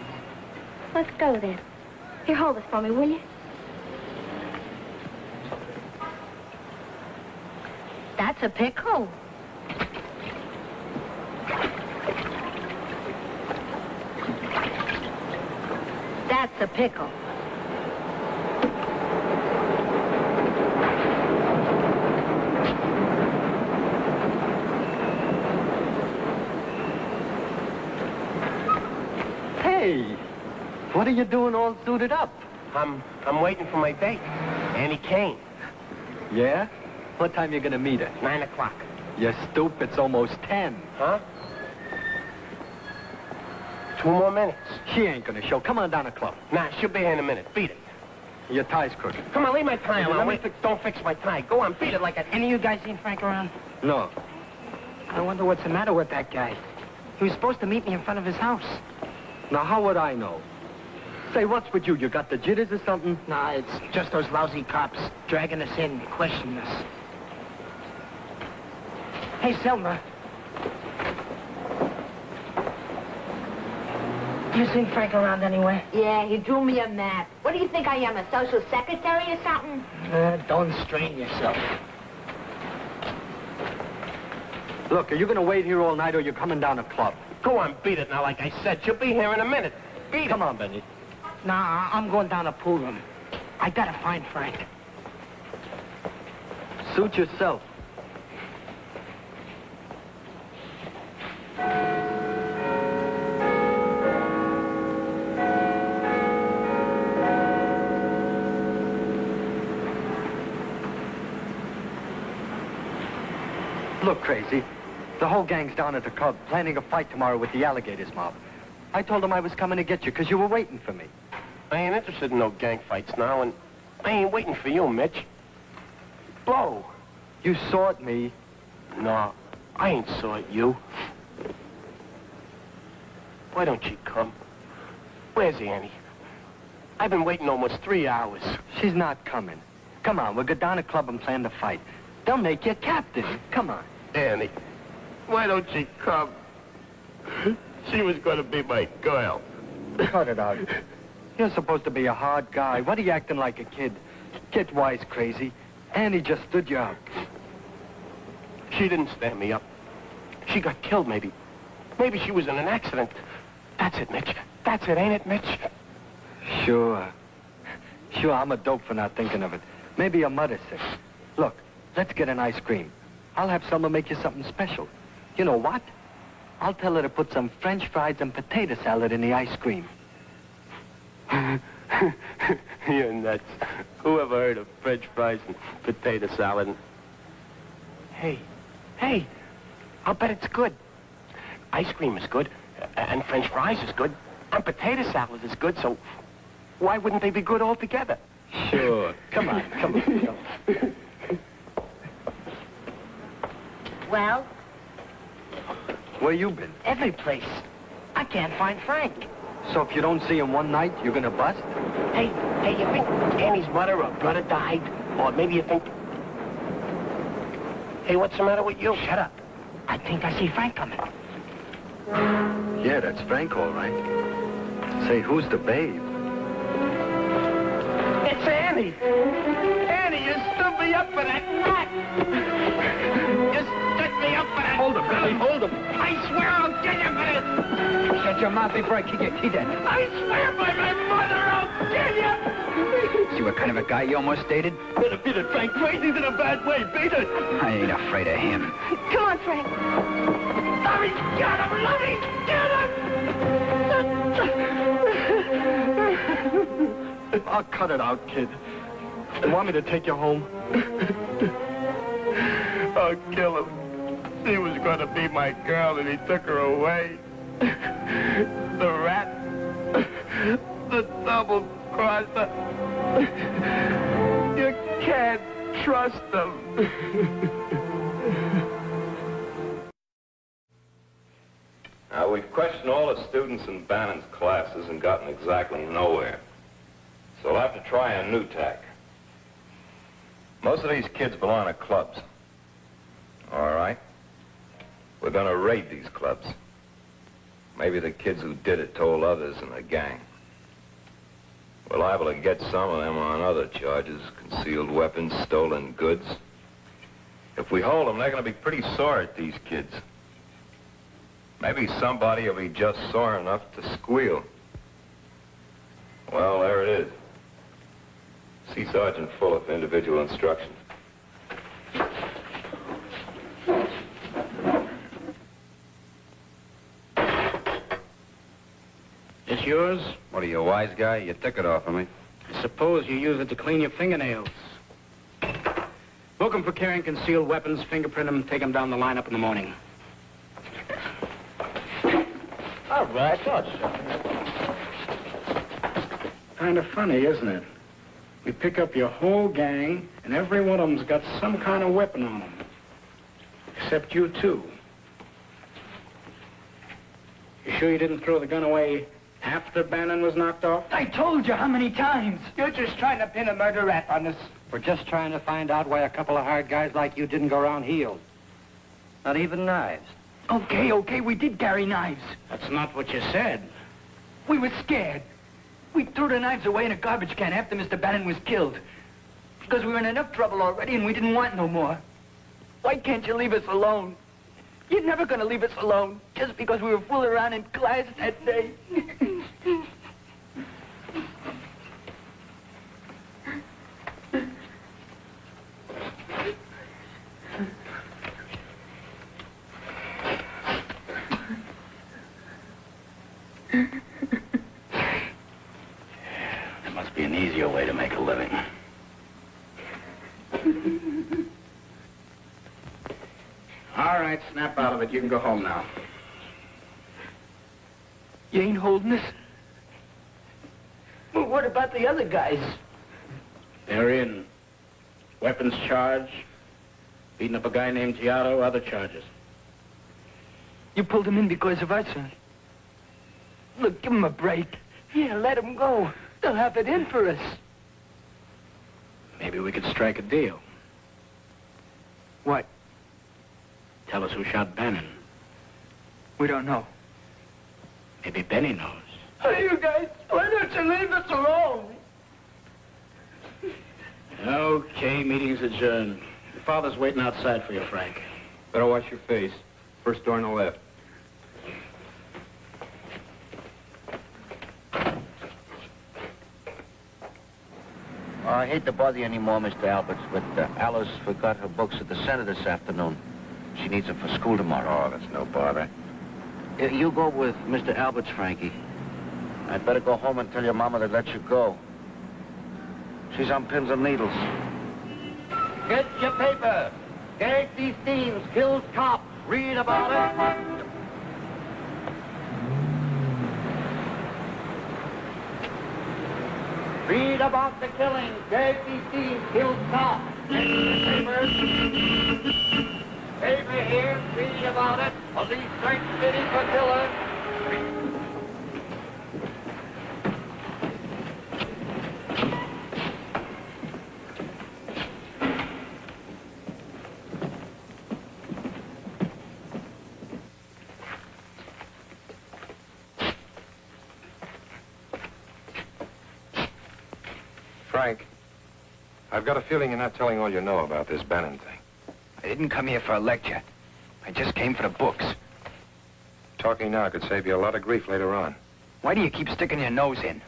Let's go then. Here, hold this for me, will you? That's a pickle. That's a pickle. Hey, what are you doing all suited up? I'm waiting for my date, Annie Kane. Yeah? What time you gonna meet her? 9 o'clock. You stoop, it's almost 10. Huh? 2 more minutes. She ain't gonna show. Come on down the club. Nah, she'll be here in a minute. Beat it. Your tie's crooked. Come on, leave my tie Let alone. me Don't fix my tie. Go on, beat it like a... Any of you guys seen Frank around? No. I wonder what's the matter with that guy. He was supposed to meet me in front of his house. Now, how would I know? Say, what's with you? You got the jitters or something? Nah, it's just those lousy cops dragging us in, questioning us. Hey, Selma. You seen Frank around anywhere? Yeah, he drew me a map. What do you think I am, a social secretary or something? Don't strain yourself. Look, are you gonna wait here all night or you coming down the club? Go on, beat it now, like I said. She'll be here in a minute. Beat it. Come on, Benny. Nah, I'm going down to pool room. I gotta find Frank. Suit yourself. Look, Crazy. The whole gang's down at the club, planning a fight tomorrow with the Alligators mob. I told them I was coming to get you because you were waiting for me. I ain't interested in no gang fights now, and I ain't waiting for you, Mitch. Blow. You sought me. No, I ain't sought you. Why don't you come? Where's Annie? I've been waiting almost 3 hours. She's not coming. Come on, we'll go down to the club and plan the fight. They'll make you captain. Come on. Annie, why don't she come? She was going to be my girl. Cut it out. You're supposed to be a hard guy. What are you acting like a kid? Get wise, crazy. Annie just stood you up. She didn't stand me up. She got killed, maybe. Maybe she was in an accident. That's it, Mitch. That's it, ain't it, Mitch? Sure. Sure, I'm a dope for not thinking of it. Maybe your mother's sick. Look, let's get an ice cream. I'll have Selma make you something special. You know what? I'll tell her to put some French fries and potato salad in the ice cream. You're nuts. Who ever heard of French fries and potato salad? Hey, I'll bet it's good. Ice cream is good, and French fries is good, and potato salad is good, so why wouldn't they be good all together? Sure. Come on. Well? Where you been? Every place. I can't find Frank. So if you don't see him one night, you're gonna bust? Hey, you think Annie's mother or brother died? Or maybe you think... Hey, what's the matter with you? Shut up. I think I see Frank coming. Yeah, that's Frank, all right. Say, who's the babe? It's Annie! Annie, you stood me up for that rat! You stood me up for that... Hold him, Billy, hold him. I swear I'll kill you for this! Shut your mouth before I kick your teeth in. I swear by my mother I'll kill you! See what kind of a guy you almost dated? Better beat it, Frank. Crazy's in a bad way. Beat it! I ain't afraid of him. Come on, Frank. Love's got him! Love's got him! I'll cut it out, kid. You want me to take you home? I'll kill him. She was going to be my girl, and he took her away. The rat. The double-crosser. You can't trust him. Now, we've questioned all the students in Bannon's classes and gotten exactly nowhere. So we'll have to try a new tack. Most of these kids belong to clubs. All right. We're gonna raid these clubs. Maybe the kids who did it told others in the gang. We're liable to get some of them on other charges, concealed weapons, stolen goods. If we hold them, they're gonna be pretty sore at these kids. Maybe somebody will be just sore enough to squeal. Well, there it is. See Sergeant Fuller for individual instructions. This yours? What are you, a wise guy? You took it off of me. I suppose you use it to clean your fingernails. Book him for carrying concealed weapons, fingerprint him, take him down the lineup in the morning. All right, thought so. Kind of funny, isn't it? We pick up your whole gang, and every one of them's got some kind of weapon on them. Except you two. You sure you didn't throw the gun away after Bannon was knocked off? I told you how many times. You're just trying to pin a murder rap on us. We're just trying to find out why a couple of hard guys like you didn't go around healed. Not even knives. Okay, we did carry knives. That's not what you said. We were scared. We threw the knives away in a garbage can after Mr. Bannon was killed. Because we were in enough trouble already and we didn't want no more. Why can't you leave us alone? You're never gonna leave us alone just because we were fooling around in class that day. There must be an easier way to make a living. All right, snap out of it. You can go home now. You ain't holding us? Well, what about the other guys? They're in. Weapons charge, beating up a guy named Giotto, other charges. You pulled him in because of us, huh? Look, give him a break. Yeah, let him go. They'll have it in for us. Maybe we could strike a deal. What? Tell us who shot Bannon. We don't know. Maybe Benny knows. Hey, you guys, why don't you leave us alone? Okay, meeting's adjourned. Your father's waiting outside for you, Frank. Better wash your face. First door on the left. I hate to bother you anymore, Mr. Alberts, but Alice forgot her books at the center this afternoon. She needs them for school tomorrow. Oh, that's no bother. You go with Mr. Alberts, Frankie. I'd better go home and tell your mama to let you go. She's on pins and needles. Get your paper. Casey Steams kills cop. Read about it. Read about the killing. Casey Steams kills cop. Get your paper. Paper here. Read about it. Police search city for killer. Frank, I've got a feeling you're not telling all you know about this Bannon thing. I didn't come here for a lecture. I just came for the books. Talking now could save you a lot of grief later on. Why do you keep sticking your nose in?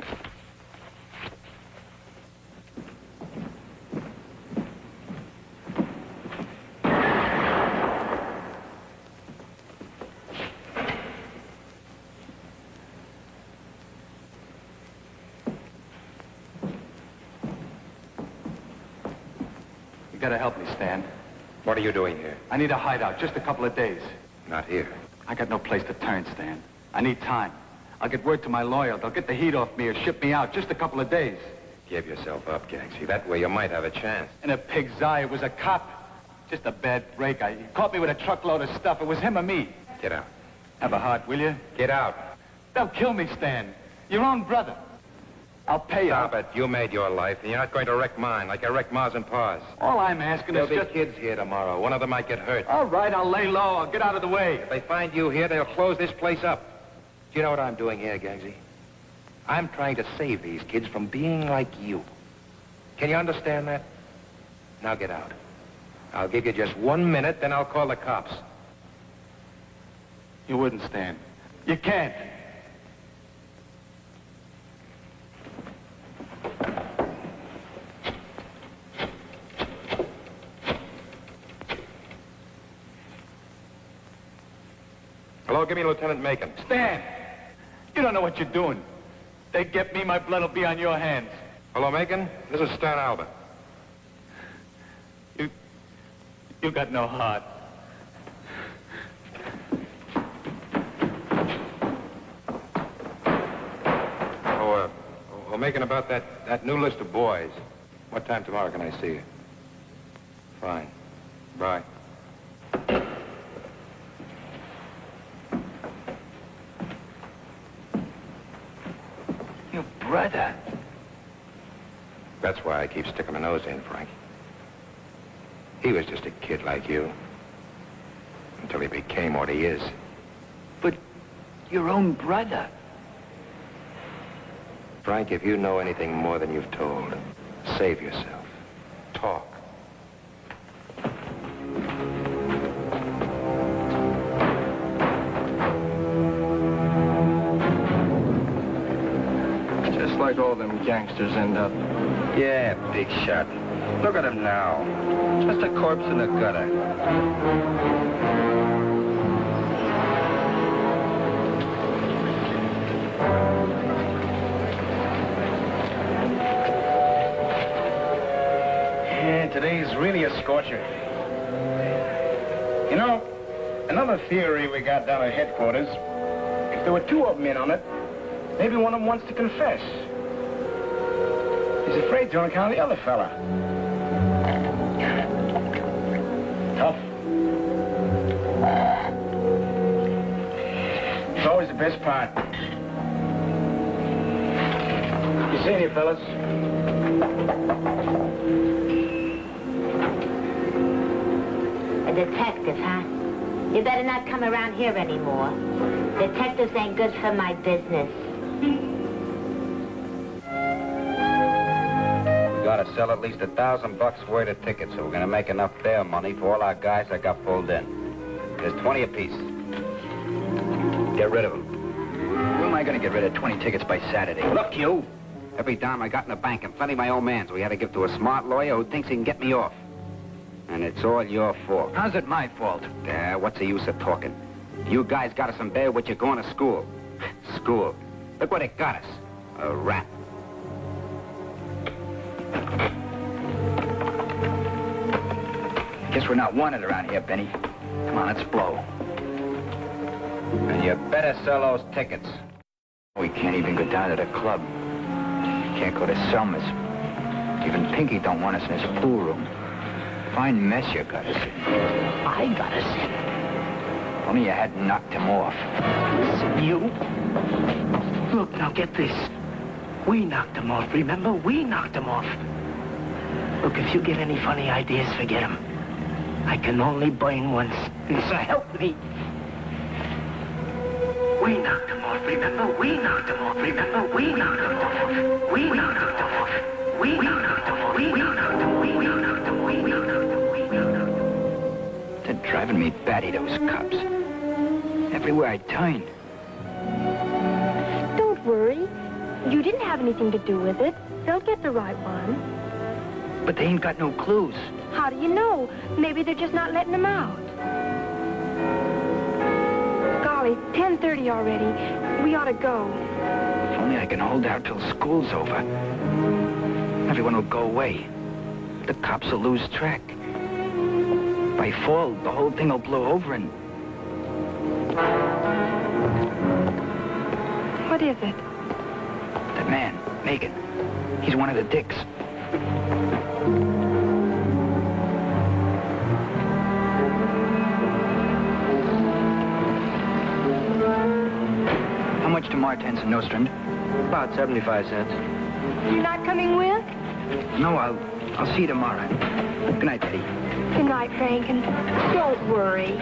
You gotta help me, Stan. What are you doing here? I need a hideout, just a couple of days. Not here. I got no place to turn, Stan. I need time. I'll get word to my lawyer. They'll get the heat off me or ship me out. Just a couple of days. Give yourself up, Gagsy. That way you might have a chance. In a pig's eye, it was a cop. Just a bad break. He caught me with a truckload of stuff. It was him or me. Get out. Have a heart, will you? Get out. They'll kill me, Stan. Your own brother. I'll pay you. Stop it. You made your life, and you're not going to wreck mine like you wrecked Ma's and Pa's. All I'm asking There'll is be just... kids here tomorrow. One of them might get hurt. All right, I'll lay low. I'll get out of the way. If they find you here, they'll close this place up. Do you know what I'm doing here, Gagsy? I'm trying to save these kids from being like you. Can you understand that? Now get out. I'll give you just 1 minute, then I'll call the cops. You wouldn't, Stan. You can't. Hello, give me Lieutenant Macon. Stan! You don't know what you're doing. They get me, my blood will be on your hands. Hello, Macon. This is Stan Albert. You got no heart. Macon, about that new list of boys. What time tomorrow can I see you? Fine. Bye. Your brother. That's why I keep sticking my nose in, Frank. He was just a kid like you. Until he became what he is. But your own brother. Frank, if you know anything more than you've told, save yourself. Talk. Just like all them gangsters end up. Yeah, big shot. Look at him now. Just a corpse in the gutter. Today's really a scorcher. You know, another theory we got down at headquarters, if there were two of them in on it, maybe one of them wants to confess. He's afraid to on account of the other fella. Tough. It's always the best part. You seeing you, fellas. A detective, huh? You better not come around here anymore. Detectives ain't good for my business. We gotta sell at least $1,000 worth of tickets, so we're gonna make enough fare money for all our guys that got pulled in. There's 20 apiece. Get rid of them. Who am I gonna get rid of 20 tickets by Saturday? Look, you! Every dime I got in the bank and plenty of my own man's we had to give to a smart lawyer who thinks he can get me off. And it's all your fault. How's it my fault? What's the use of talking? You guys got us in bed with you going to school. School. Look what it got us. A rat. Guess we're not wanted around here, Benny. Come on, let's blow. And you better sell those tickets. We can't even go down to the club. Can't go to Selma's. Even Pinky don't want us in his pool room. Fine mess you got us in. I got us in. Only you hadn't knocked him off. Listen, you. Look, now get this. We knocked him off, remember? We knocked him off. Look, if you get any funny ideas, forget them. I can only burn once. So help me. We knocked him off, remember? We knocked him off, remember? We knocked him off. We knocked him off. We knocked him off. We knocked him off. We knocked him off. We knocked him off. They're driving me batty, those cops. Everywhere I turned. Don't worry. You didn't have anything to do with it. They'll get the right one. But they ain't got no clues. How do you know? Maybe they're just not letting them out. Golly, 10:30 already. We ought to go. If only I can hold out till school's over. Everyone will go away. The cops will lose track. By fall, the whole thing will blow over and... What is it? That man, Megan. He's one of the dicks. How much to Martens and Nostrand? About 75 cents. You're not coming with? No, I'll see you tomorrow. Good night, Betty. Good night, Frank, and don't worry.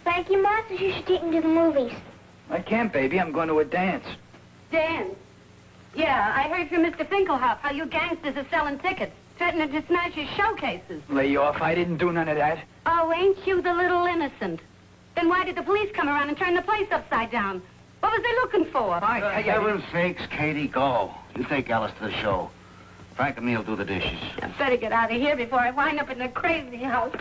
Frankie, Ma says you should take me to the movies. I can't, baby. I'm going to a dance. Dan. Yeah, I heard from Mr. Finkelhoff how you gangsters are selling tickets, threatening to smash his showcases. Lay you off. I didn't do none of that. Oh, ain't you the little innocent? Then why did the police come around and turn the place upside down? What was they looking for? For heaven's sakes, Katie, go. You take Alice to the show. Frank and me'll do the dishes. I better get out of here before I wind up in the crazy house.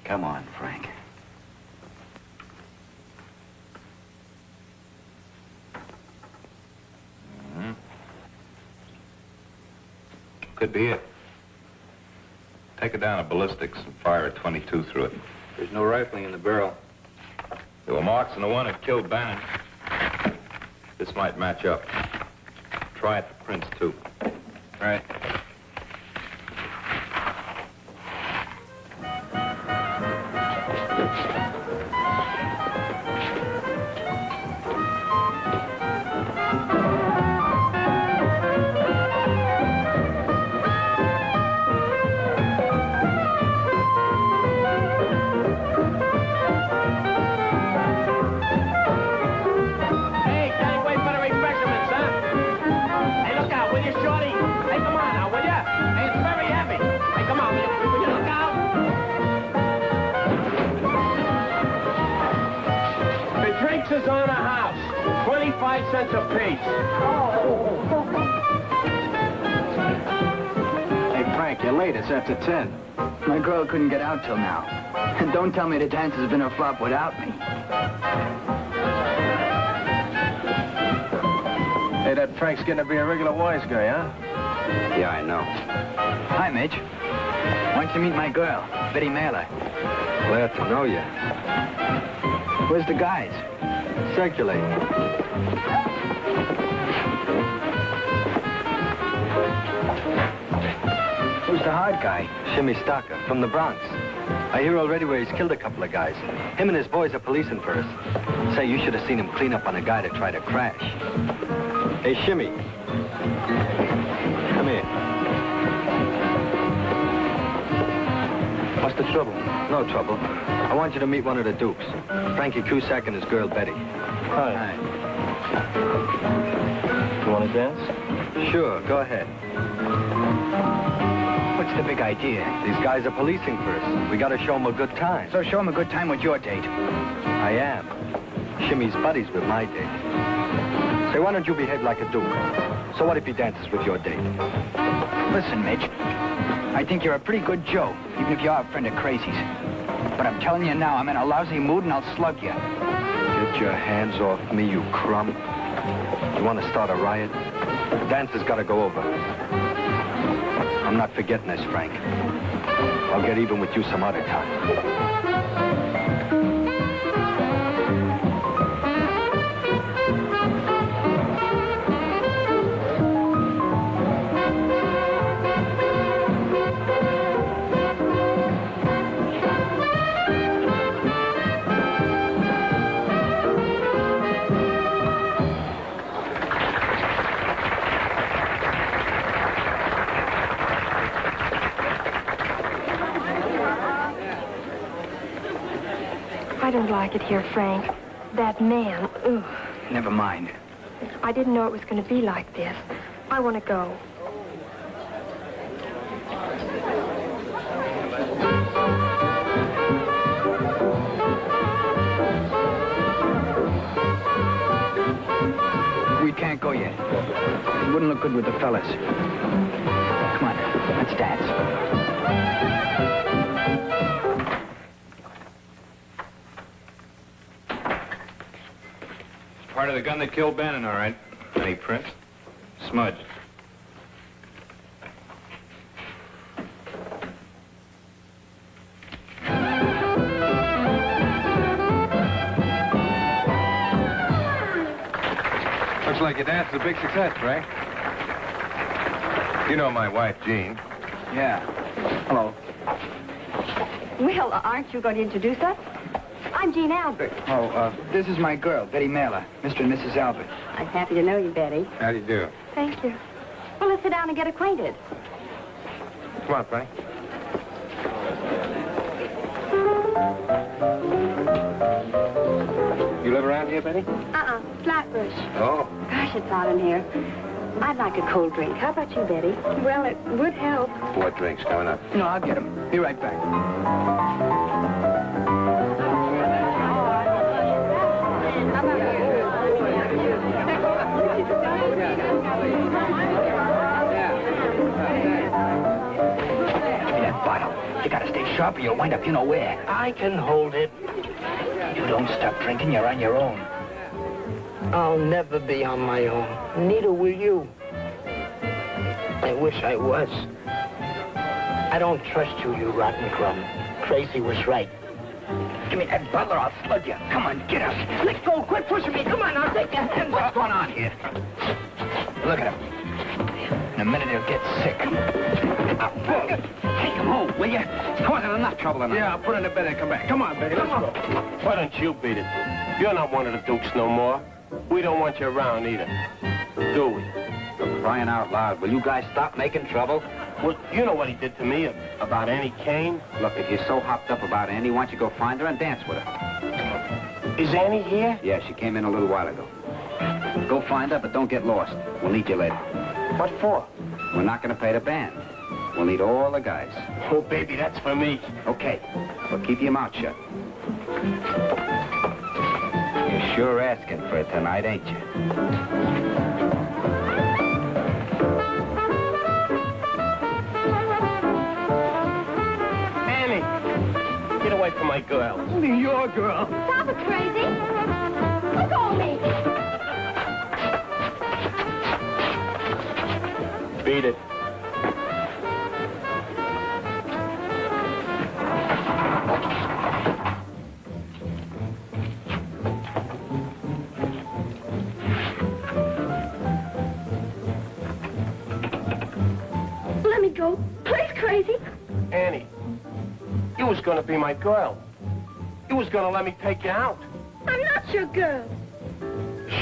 Come on, Frank. Could be it. Take it down to ballistics and fire a .22 through it. There's no rifling in the barrel. There were marks on the one that killed Bannon. This might match up. Try it for prints, too. Right. Is on a house. 25 cents a piece. Hey, Frank, you're late. It's after 10. My girl couldn't get out till now. And don't tell me the dance has been a flop without me. Hey, that Frank's getting to be a regular wise guy, huh? Yeah, I know. Hi, Midge. Why don't you meet my girl, Betty Mailer? Glad to know you. Where's the guys? Circulating. Who's the hard guy? Shimmy Stalker, from the Bronx. I hear already where he's killed a couple of guys. Him and his boys are policing for us. Say, you should have seen him clean up on a guy that tried to crash. Hey, Shimmy. Come here. What's the trouble? No trouble. I want you to meet one of the Dukes. Frankie Cusack and his girl, Betty. Hi. You want to dance? Sure, go ahead. What's the big idea? These guys are policing for us. We gotta show them a good time. So show them a good time with your date. I am. Shimmy's buddies with my date. Say, why don't you behave like a Duke? So what if he dances with your date? Listen, Midge. I think you're a pretty good Joe, even if you are a friend of Crazy's. But I'm telling you now, I'm in a lousy mood and I'll slug you. Get your hands off me, you crumb. You want to start a riot? The dance has got to go over. I'm not forgetting this, Frank. I'll get even with you some other time. I don't like it here, Frank. That man, ugh. Never mind. I didn't know it was going to be like this. I want to go. We can't go yet. It wouldn't look good with the fellas. Come on, let's dance. Part of the gun that killed Bannon, all right. Any prints? Smudged. Looks like your dance is a big success, Frank. You know my wife, Jean. Yeah. Hello. Well, aren't you going to introduce us? I'm Jean Albert. Oh, this is my girl, Betty Mailer, Mr. and Mrs. Albert. I'm happy to know you, Betty. How do you do? Thank you. Well, let's sit down and get acquainted. Come on, Frank. You live around here, Betty? Flatbush. Oh. Gosh, it's hot in here. I'd like a cold drink. How about you, Betty? Well, it would help. What drinks coming up? No, I'll get him. Be right back. You gotta stay sharp or you'll wind up you know where. I can hold it. You don't stop drinking, you're on your own. I'll never be on my own. Neither will you. I wish I was. I don't trust you, you rotten crumb. Crazy was right. Give me that butler, I'll slug you. Come on, get up. Let go, quit pushing me. Come on, I'll take your hands off. What's going on here? Look at him. In a minute, he'll get sick. Take him home, will you? I wasn't enough trouble tonight. Yeah, I'll put in the bed and come back. Come on, Betty, let's go. Why don't you beat it? You're not one of the Dukes no more. We don't want you around either. Do we? For crying out loud, will you guys stop making trouble? Well, you know what he did to me about Annie Kane? Look, if you're so hopped up about Annie, why don't you go find her and dance with her? Is Annie here? Yeah, she came in a little while ago. Go find her, but don't get lost. We'll need you later. What for? We're not going to pay the band. We'll need all the guys. Oh, baby, that's for me. Okay, but keep your mouth shut. You're sure asking for it tonight, ain't you? Annie, get away from girl. Only your girl. Stop it, Crazy. Let go of me. Beat it. Let me go. Please, Crazy. Annie, you was gonna be my girl. You was gonna let me take you out. I'm not your girl.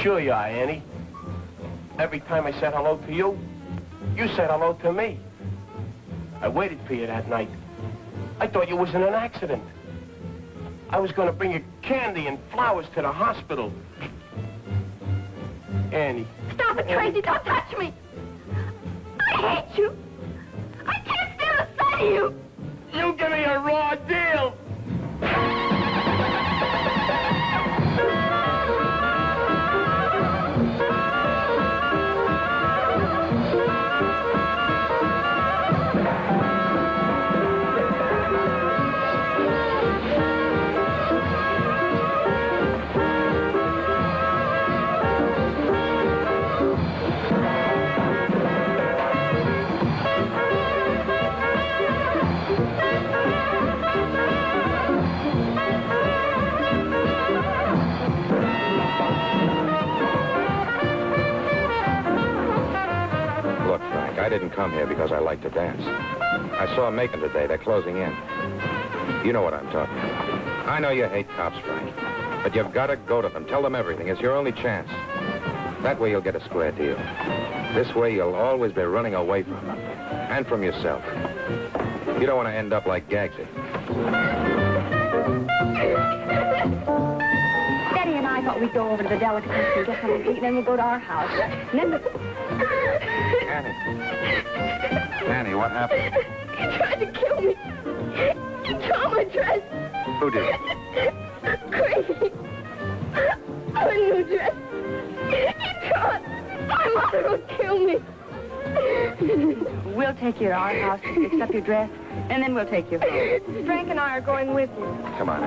Sure you are, Annie. Every time I said hello to you, you said hello to me. I waited for you that night. I thought you was in an accident. I was gonna bring you candy and flowers to the hospital. Annie. Stop it, Crazy. Don't touch me. I hate you. I can't stand the sight of you. You give me a raw deal. I didn't come here because I like to dance. I saw Macon today. They're closing in. You know what I'm talking about. I know you hate cops, Frank, but you've got to go to them. Tell them everything. It's your only chance. That way you'll get a square deal. This way you'll always be running away from them and from yourself. You don't want to end up like Gagsy. Betty and I thought we'd go over to the delicatessen and get something to eat, and then we'll go to our house. And then Annie, what happened? He tried to kill me. He tore my dress. Who did? Crazy. A new dress. He thought my mother would kill me. we'll take you to our house to fix up your dress, and then we'll take you home. Frank and I are going with you. Come on.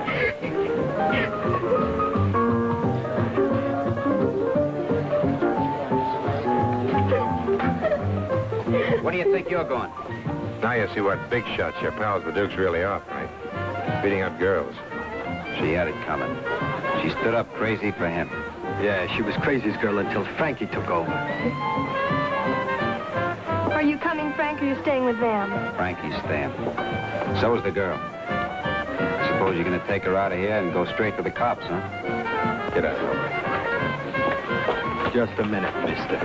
Where do you think you're going? Now you see what big shots your pals the Dukes really are, Frank. Beating up girls. She had it coming. She stood up crazy for him. Yeah, she was Crazy's girl until Frankie took over. Are you coming, Frank, or are you staying with them? Frankie's staying. So is the girl. I suppose you're going to take her out of here and go straight to the cops, huh? Get out. Just a minute, mister.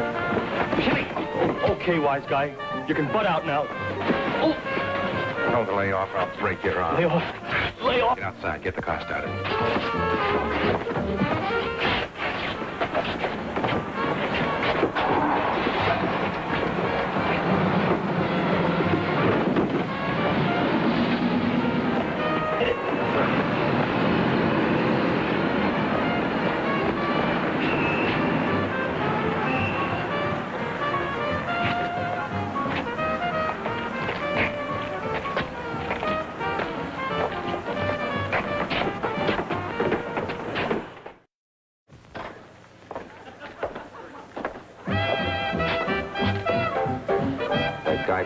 Jimmy! Okay, wise guy. You can butt out now. Oh. Don't lay off. I'll break your arm. Lay off. Lay off. Get outside. Get the car started.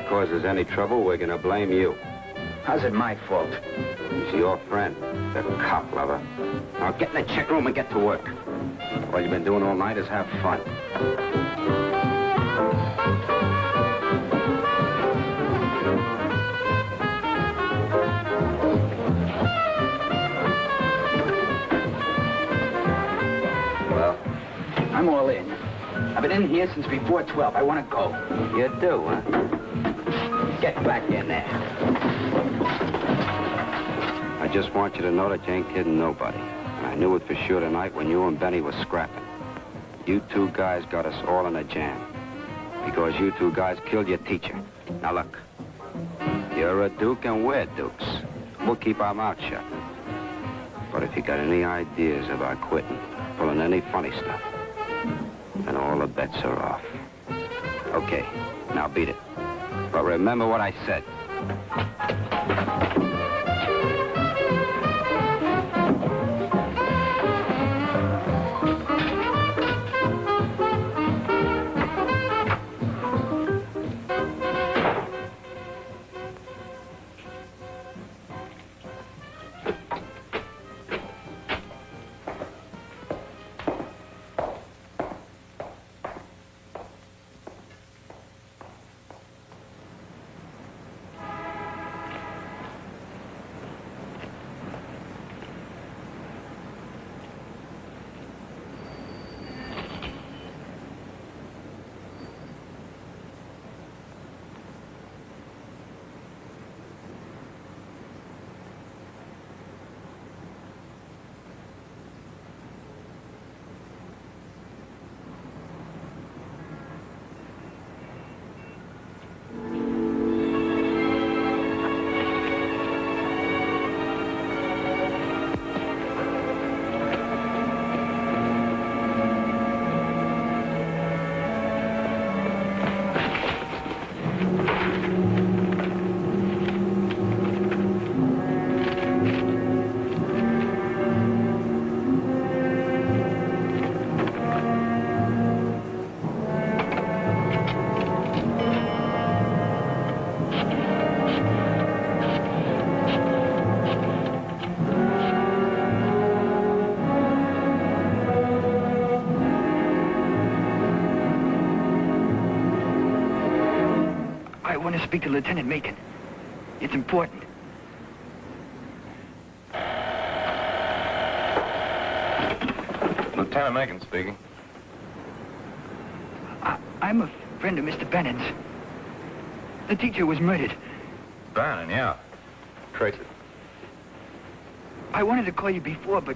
Causes any trouble, we're gonna blame you. How's it my fault? He's your friend, the cop lover. Now get in the check room and get to work. All you've been doing all night is have fun. Well, I'm all in. I've been in here since before 12. I want to go. You do, huh? Get back in there. I just want you to know that you ain't kidding nobody. And I knew it for sure tonight when you and Benny were scrapping. You two guys got us all in a jam. Because you two guys killed your teacher. Now look, you're a Duke and we're Dukes. We'll keep our mouth shut. But if you got any ideas about quitting, pulling any funny stuff, then all the bets are off. Okay, now beat it. But remember what I said. want to speak to Lieutenant Macon. It's important. Lieutenant Macon speaking. I'm a friend of Mr. Bannon's. The teacher was murdered. Bannon, yeah. Trace it. I wanted to call you before, but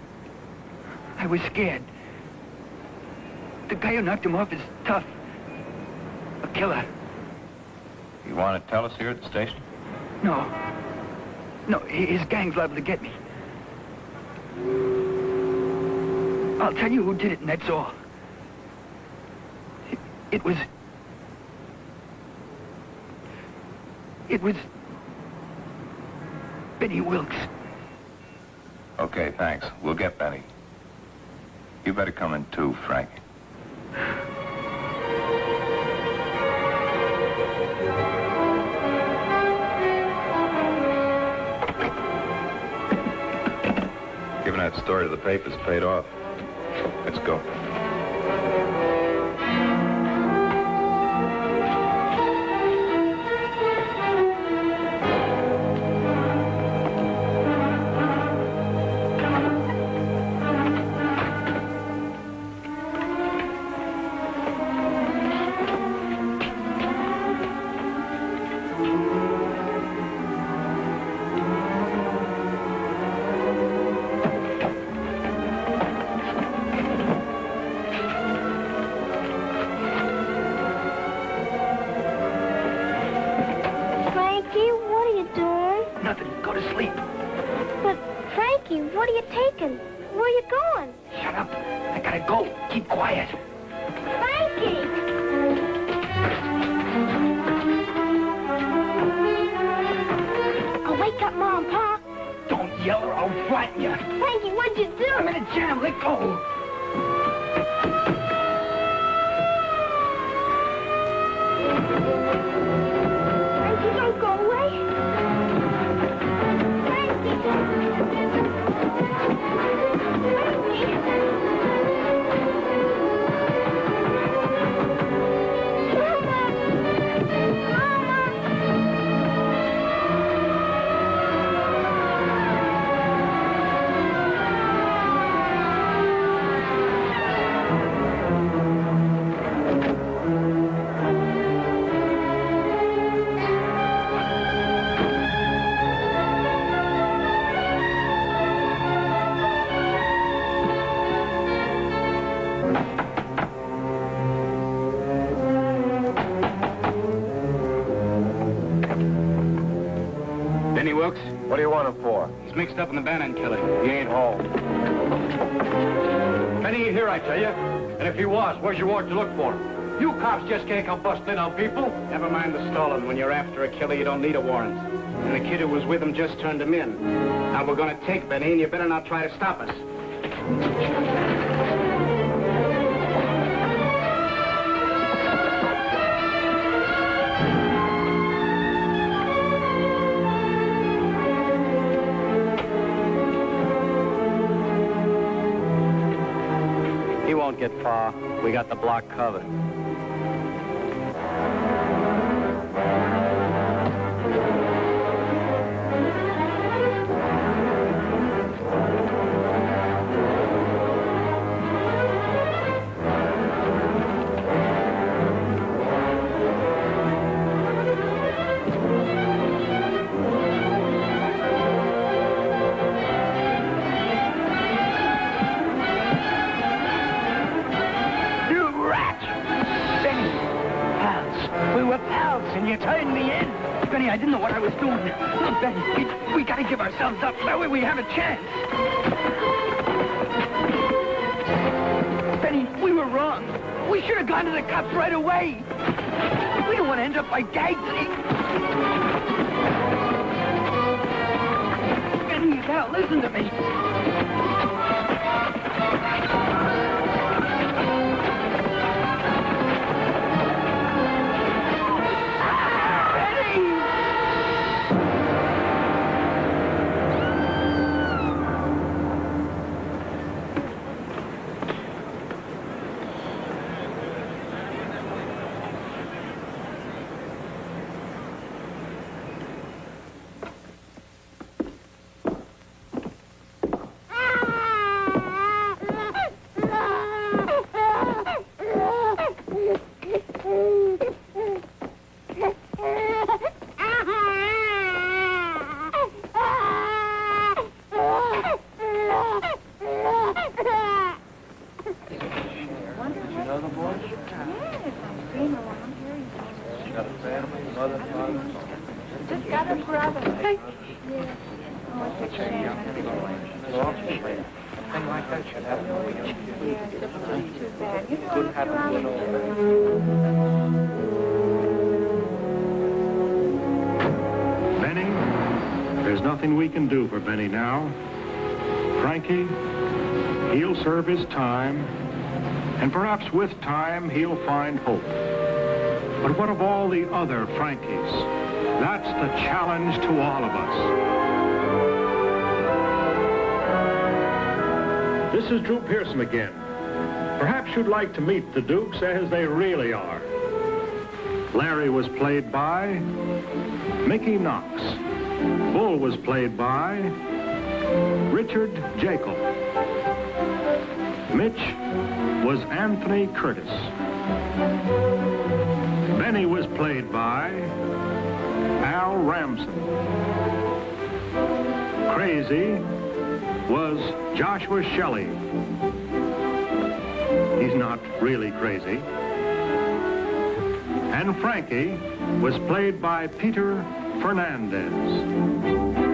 I was scared. The guy who knocked him off is tough. A killer. You want to tell us here at the station? No. No, his gang's liable to get me. I'll tell you who did it, and that's all. It was Benny Wilkes. Okay, thanks. We'll get Benny. You better come in too, Frank. Giving that story to the papers paid off. Let's go. What do you want him for? He's mixed up in the Bannon killing. He ain't home. Benny ain't here, I tell you. And if he was, where's your warrant to look for him? You cops just can't come busting in on people. Never mind the stalling. When you're after a killer, you don't need a warrant. And the kid who was with him just turned him in. Now we're gonna take Benny, and you better not try to stop us. Won't get far. We got the block covered. And you turned me in. Benny, I didn't know what I was doing. Look, Benny, we gotta give ourselves up. That way we have a chance. Benny, we were wrong. We should have gone to the cops right away. We don't want to end up like Gagsy. Benny, you gotta listen to me. Got a family, mother, father? Just got a brother. Hey. Thing like that should happen when you're Couldn't happen to an old Benny, there's nothing we can do for Benny now. Frankie, he'll serve his time, and perhaps with time he'll find hope. But what of all the other Frankies? That's the challenge to all of us. This is Drew Pearson again. Perhaps you'd like to meet the Dukes as they really are. Larry was played by Mickey Knox. Bull was played by Richard Jekyll. Mitch was Anthony Curtis. Benny was played by Al Ramson. Crazy was Joshua Shelley. He's not really crazy. And Frankie was played by Peter Fernandez.